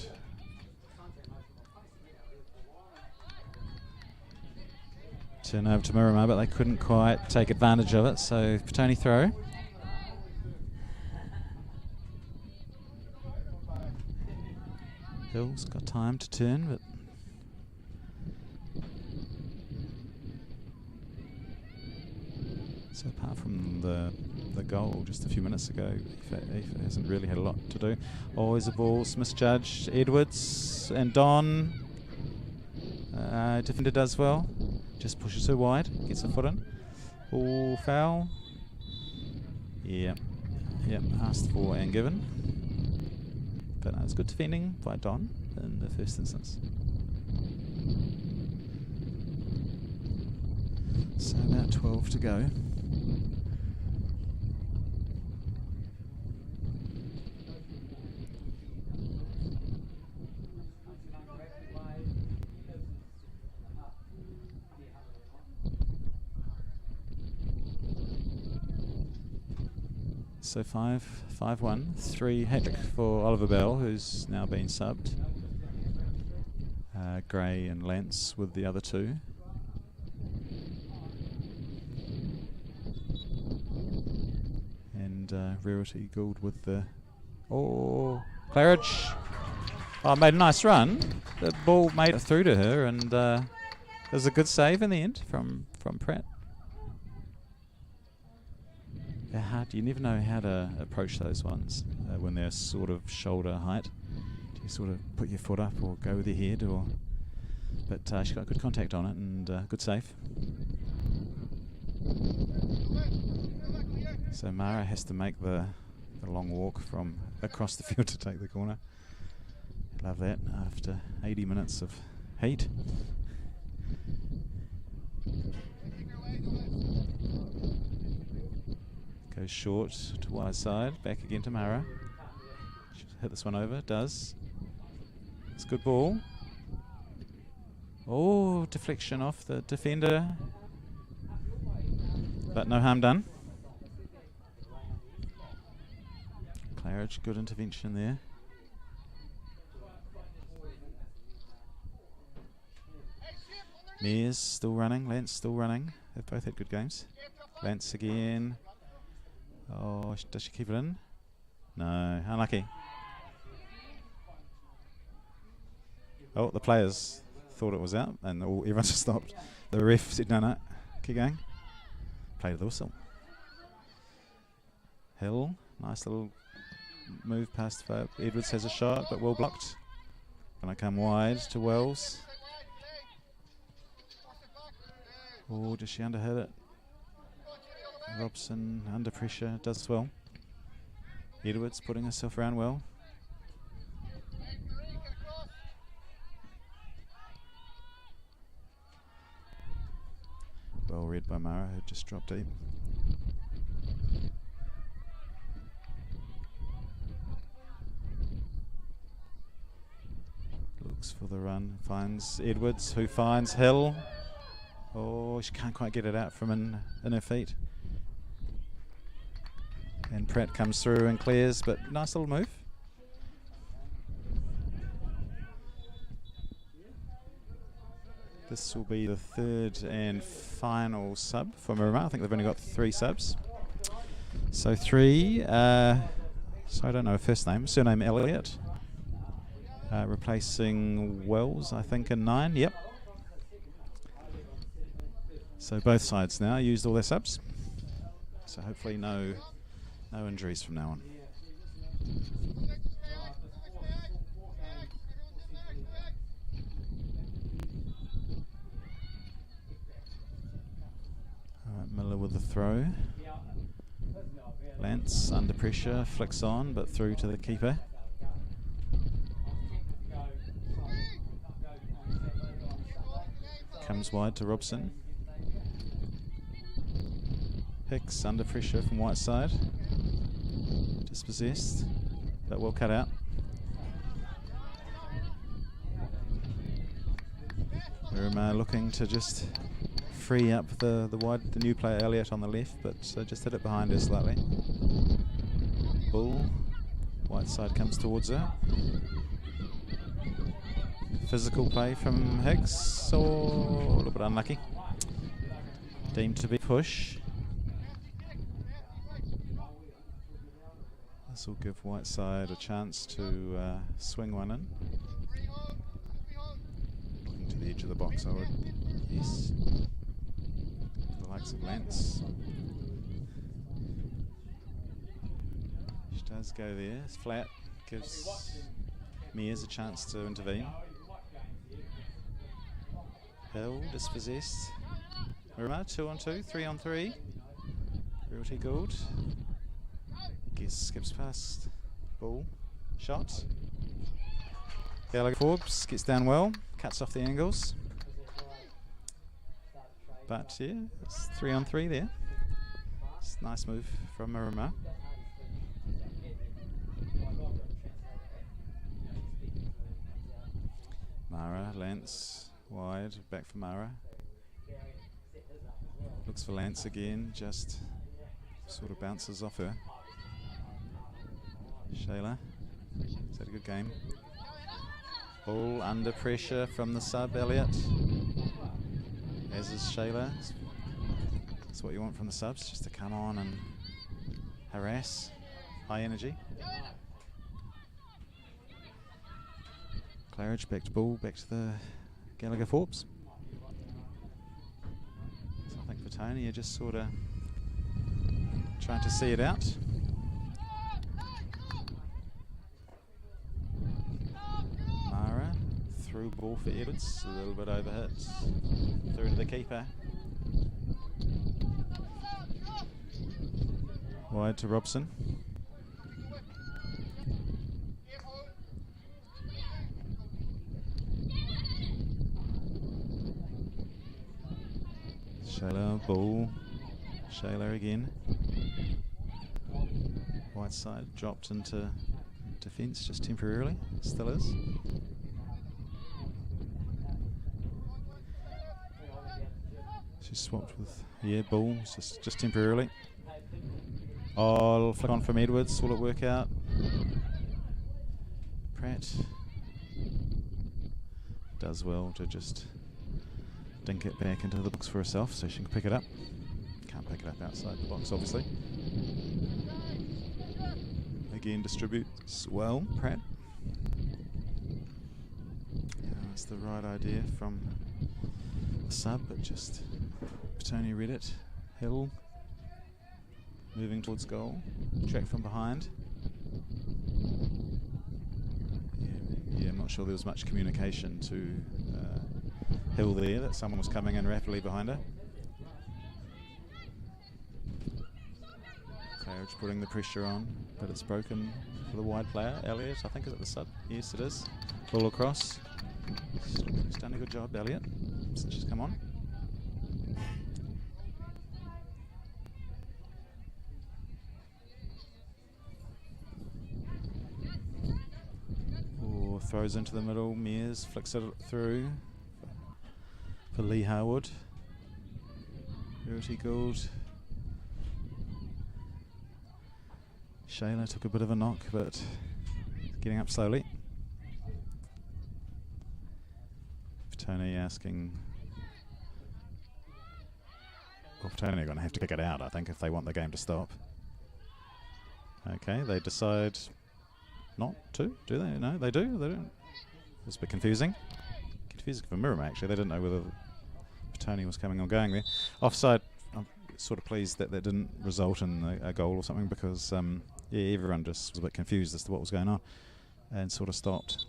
Turn over to Miramar, but they couldn't quite take advantage of it, so Petone throw. Hill's got time to turn, but so apart from the goal just a few minutes ago, Aoife hasn't really had a lot to do. Always a ball's misjudged. Edwards and Don. Defender does well. Just pushes her wide, gets her foot in. All foul. Yep, asked for and given. But no, it's good defending by Don in the first instance. So about 12 to go. So 5-1, 3 hat-trick for Oliver Bell, who's now been subbed. Gray and Lance with the other two. And Rarity Gould with the... Oh, Claridge. Oh, made a nice run. The ball made it through to her, and it was a good save in the end from Pratt. They're hard. You never know how to approach those ones when they're sort of shoulder height. Do you sort of put your foot up or go with your head? But she got good contact on it and good save. So Mara has to make the long walk from across the field to take the corner. Love that after 80 minutes of heat. Goes short to wide side, back again to Mara. Should hit this one over, does. It's a good ball. Oh, deflection off the defender. But no harm done. Claridge, good intervention there. Mears still running, Lance still running. They've both had good games. Lance again. Oh, does she keep it in? No, unlucky. Oh, the players thought it was out and everyone just stopped. The ref said no, keep going. Played the whistle. Hill, nice little move past Edwards, has a shot but well blocked. Gonna come wide to Wells. Oh, does she underhit it? Robson under pressure, does well. Edwards putting herself around well. Well read by Mara, who just dropped deep. Looks for the run, finds Edwards, who finds Hill. Oh, she can't quite get it out from in her feet. And Pratt comes through and clears, but nice little move. This will be the third and final sub for Miramar. I think they've only got 3 subs. So 3, so I don't know her first name, surname Elliott. Replacing Wells, I think, in 9, yep. So both sides now used all their subs. So hopefully no injuries from now on. Miller with the throw. Lance under pressure, flicks on, but through to the keeper. Comes wide to Robson. Hicks under pressure from white side. Dispossessed, but well cut out. Miramar looking to just free up the new player Elliott on the left, but just hit it behind her slightly. Bull, white side comes towards her. Physical play from Hicks, or a little bit unlucky. Deemed to be push. This will give white side a chance to swing one in. Looking to the edge of the box, I would. Yes. The likes of Lance. She does go there. It's flat. Gives Mears a chance to intervene. Hill dispossessed. Miramar 2 on 2, 3 on 3. Realty Gould. Skips past. Ball. Shot. Gallagher Forbes gets down well. Cuts off the angles. But yeah, it's 3 on 3 there. It's a nice move from Miramar. Mara, Lance, wide, back for Mara. Looks for Lance again, just sort of bounces off her. Shayla, is that a good game? Ball under pressure from the sub, Elliot. As is Shayla. That's what you want from the subs, just to come on and harass. High energy. Claridge back to ball, back to the Gallagher Forbes. So I think Petone, you're just sort of trying to see it out. Mara, through ball for Edwards, a little bit overhit. Through to the keeper. Wide to Robson. Shayla, ball. Shayla again. White side dropped into defence just temporarily. Still is. She's swapped with ball just temporarily. Oh, flick on from Edwards. Will it work out? Pratt does well to just dink it back into the box for herself so she can pick it up. Can't pick it up outside the box, obviously. Again, distributes well, Pratt. That's the right idea from the sub, but just Petone read it. Hill moving towards goal. Track from behind. Yeah, I'm not sure there was much communication to Hill there, that someone was coming in rapidly behind her. Claridge putting the pressure on, but it's broken for the wide player. Elliot, I think, is at the sub. Yes, it is. Ball across. She's done a good job, Elliot, since she's come on. Oh, throws into the middle. Mears flicks it through for Lee Harwood. Verity Gould. Shayla took a bit of a knock, but getting up slowly. Petone asking. Well, Petone are going to have to kick it out, I think, if they want the game to stop. Okay, they decide not to, do they? No, they do. They don't. It's a bit confusing. Confusing for Miramar, actually. They didn't know whether Petone was coming or going there. Offside. I'm sort of pleased that didn't result in a goal or something, because yeah, everyone just was a bit confused as to what was going on and sort of stopped.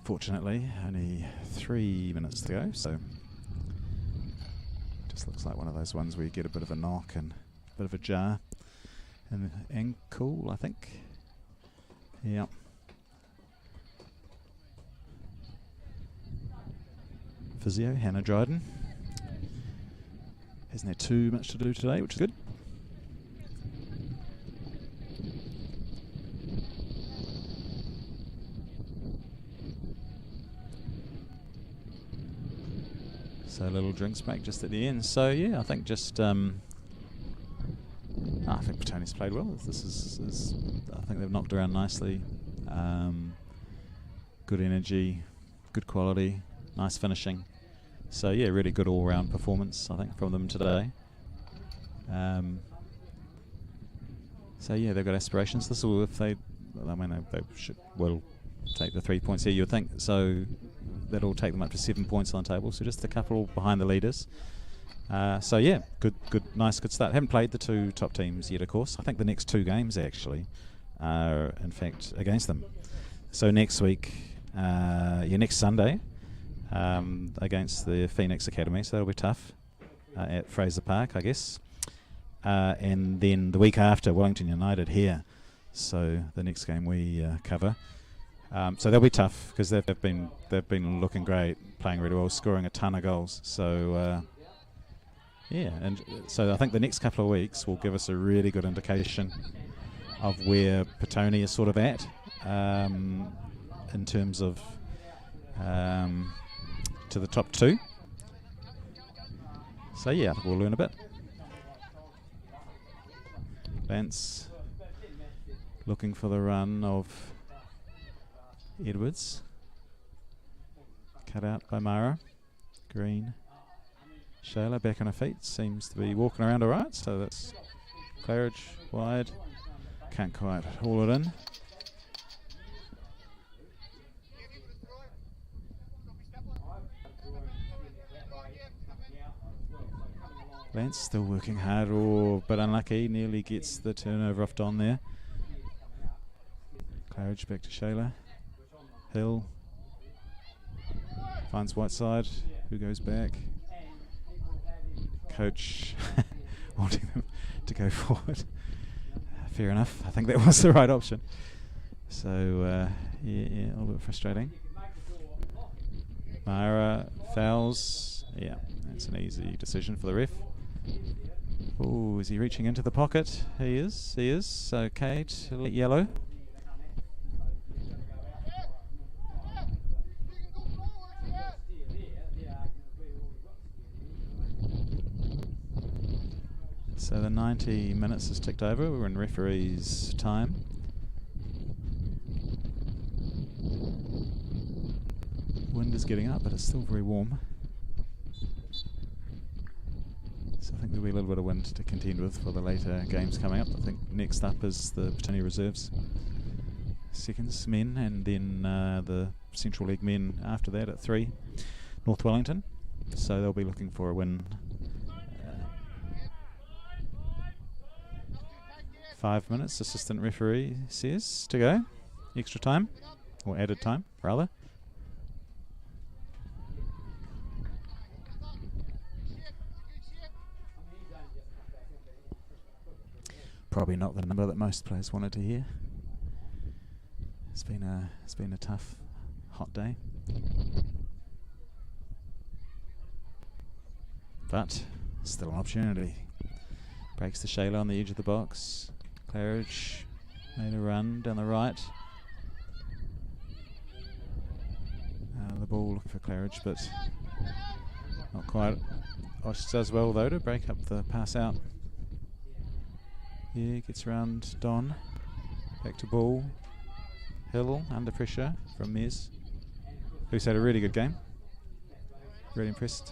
Fortunately, only 3 minutes to go, so just looks like one of those ones where you get a bit of a knock and a bit of a jar. And ankle, I think. Yeah. Physio, Hannah Dryden. Hasn't had too much to do today, which is good. So a little drinks break just at the end. So yeah, I think just I think Petone's played well. This is I think they've knocked around nicely. Good energy, good quality, nice finishing. So yeah, really good all-round performance, I think, from them today. So yeah, they've got aspirations. This will, if they, I mean, they should well take the 3 points here, you would think. So that'll take them up to 7 points on the table. So just a couple behind the leaders. So yeah, good, nice, good start. Haven't played the two top teams yet, of course. I think the next 2 games actually are, in fact, against them. So next week, next Sunday, against the Phoenix Academy. So that'll be tough at Fraser Park, I guess. And then the week after, Wellington United here. So the next game we cover. So they'll be tough because they've been looking great, playing really well, scoring a ton of goals. So yeah, and so I think the next couple of weeks will give us a really good indication of where Petone is sort of at in terms of to the top 2. So yeah, I think we'll learn a bit. Lance looking for the run of Edwards. Cut out by Mara. Green. Shayla back on her feet. Seems to be walking around alright. So that's Claridge wide. Can't quite haul it in. Lance still working hard, but unlucky. Nearly gets the turnover off Don there. Claridge back to Shayla. Hill finds Whiteside, who goes back. Coach wanting them to go forward. Fair enough. I think that was the right option. So yeah, a little bit frustrating. Mara fouls. Yeah, that's an easy decision for the ref. Oh, is he reaching into the pocket? He is. So Kate, yellow. So the 90 minutes has ticked over. We're in referee's time. Wind is getting up, but it's still very warm. So I think there'll be a little bit of wind to contend with for the later games coming up. I think next up is the Petone Reserves seconds men, and then the Central League men after that at 3, North Wellington. So they'll be looking for a win. 5 minutes, assistant referee says, to go. Extra time, or added time, rather. Probably not the number that most players wanted to hear. It's been a tough, hot day. But still an opportunity. Breaks to Shayla on the edge of the box. Claridge made a run down the right. The ball looking for Claridge, but not quite. Osh does well though to break up the pass out. Yeah, gets around Don. Back to ball. Hill under pressure from Mez, who's had a really good game. Really impressed.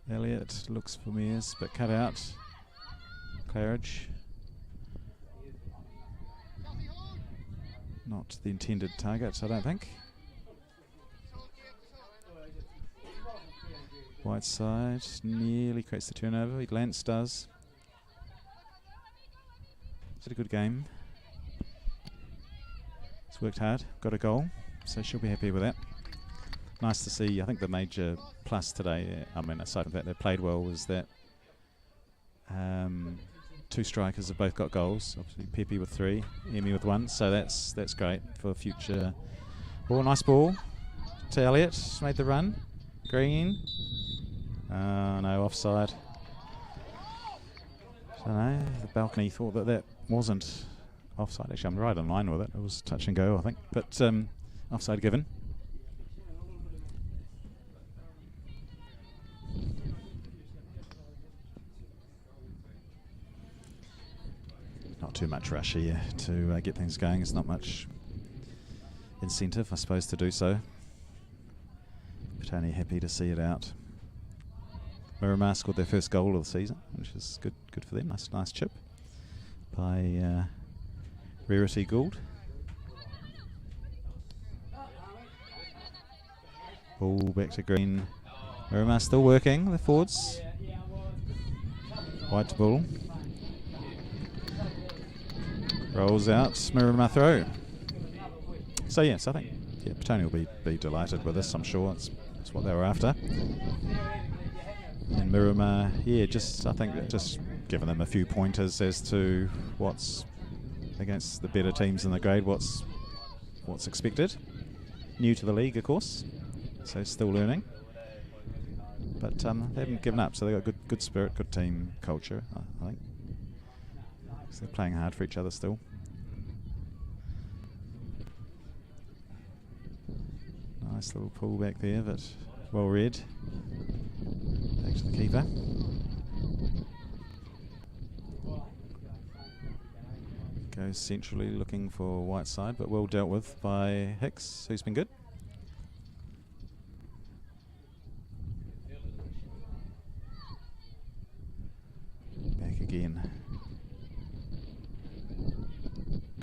Elliott looks for Mez, but cut out. Claridge. Not the intended target, I don't think. Whiteside nearly creates the turnover. Lance does. It's a good game. He's worked hard, got a goal, so she'll be happy with that. Nice to see. I think the major plus today, I mean, aside from that they played well, was that two strikers have both got goals. Obviously Pepe with 3, Emmy with 1, so that's great for future. Oh, nice ball to Elliott, made the run. Green. No, offside. I don't know, the balcony thought that wasn't offside. Actually, I'm right in line with it. It was touch and go, I think, but offside given. Not too much rush here to get things going. It's not much incentive, I suppose, to do so. But only happy to see it out. Miramar scored their first goal of the season, which is good for them. Nice chip by Rarity Gould. Ball back to Green. Miramar still working, the forwards. Wide to Bull. Rolls out, Miramar throw. So yes, I think Petone will be delighted with this, I'm sure. It's what they were after. And Miramar, I think just giving them a few pointers as to what's against the better teams in the grade, what's expected. New to the league, of course, so still learning. But they haven't given up, so they've got good spirit, good team culture, I think. So they're playing hard for each other still. Nice little pull back there, but well read. Back to the keeper. Goes centrally looking for Whiteside, but well dealt with by Hicks, who's been good. Back again.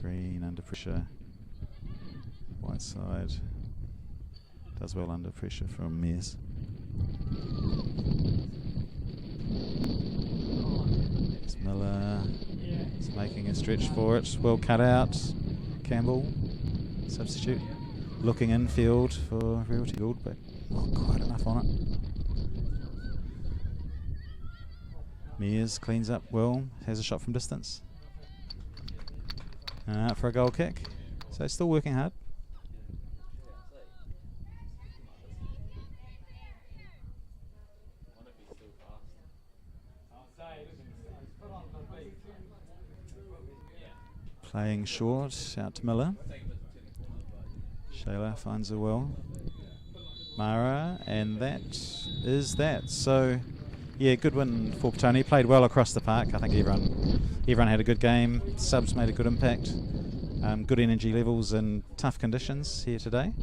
Green under pressure. Whiteside does well under pressure from Mears. It's Miller. He's making a stretch for it. Well cut out. Campbell, substitute. Looking infield for Realty Gould, but not quite enough on it. Mears cleans up well. Has a shot from distance. Out for a goal kick. So still working hard. Playing short, out to Miller. Shayla finds her well. Mara, and that is that. So, yeah, good win for Petone. Played well across the park. I think everyone had a good game. Subs made a good impact. Good energy levels in tough conditions here today.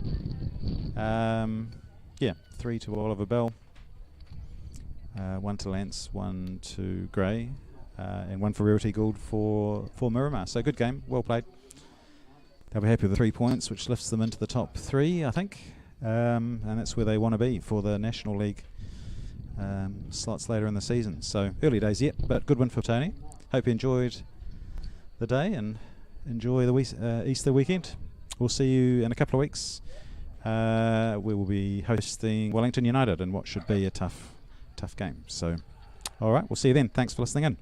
Yeah, 3 to Oliver Bell. 1 to Lance, 1 to Gray. And 1 for Realty Gould for Miramar. So good game, well played. They'll be happy with the 3 points, which lifts them into the top 3, I think. And that's where they want to be for the National League slots later in the season. So early days yet, but good win for Tony. Hope you enjoyed the day and enjoy the Easter weekend. We'll see you in a couple of weeks. We will be hosting Wellington United in what should be a tough game. So, all right, we'll see you then. Thanks for listening in.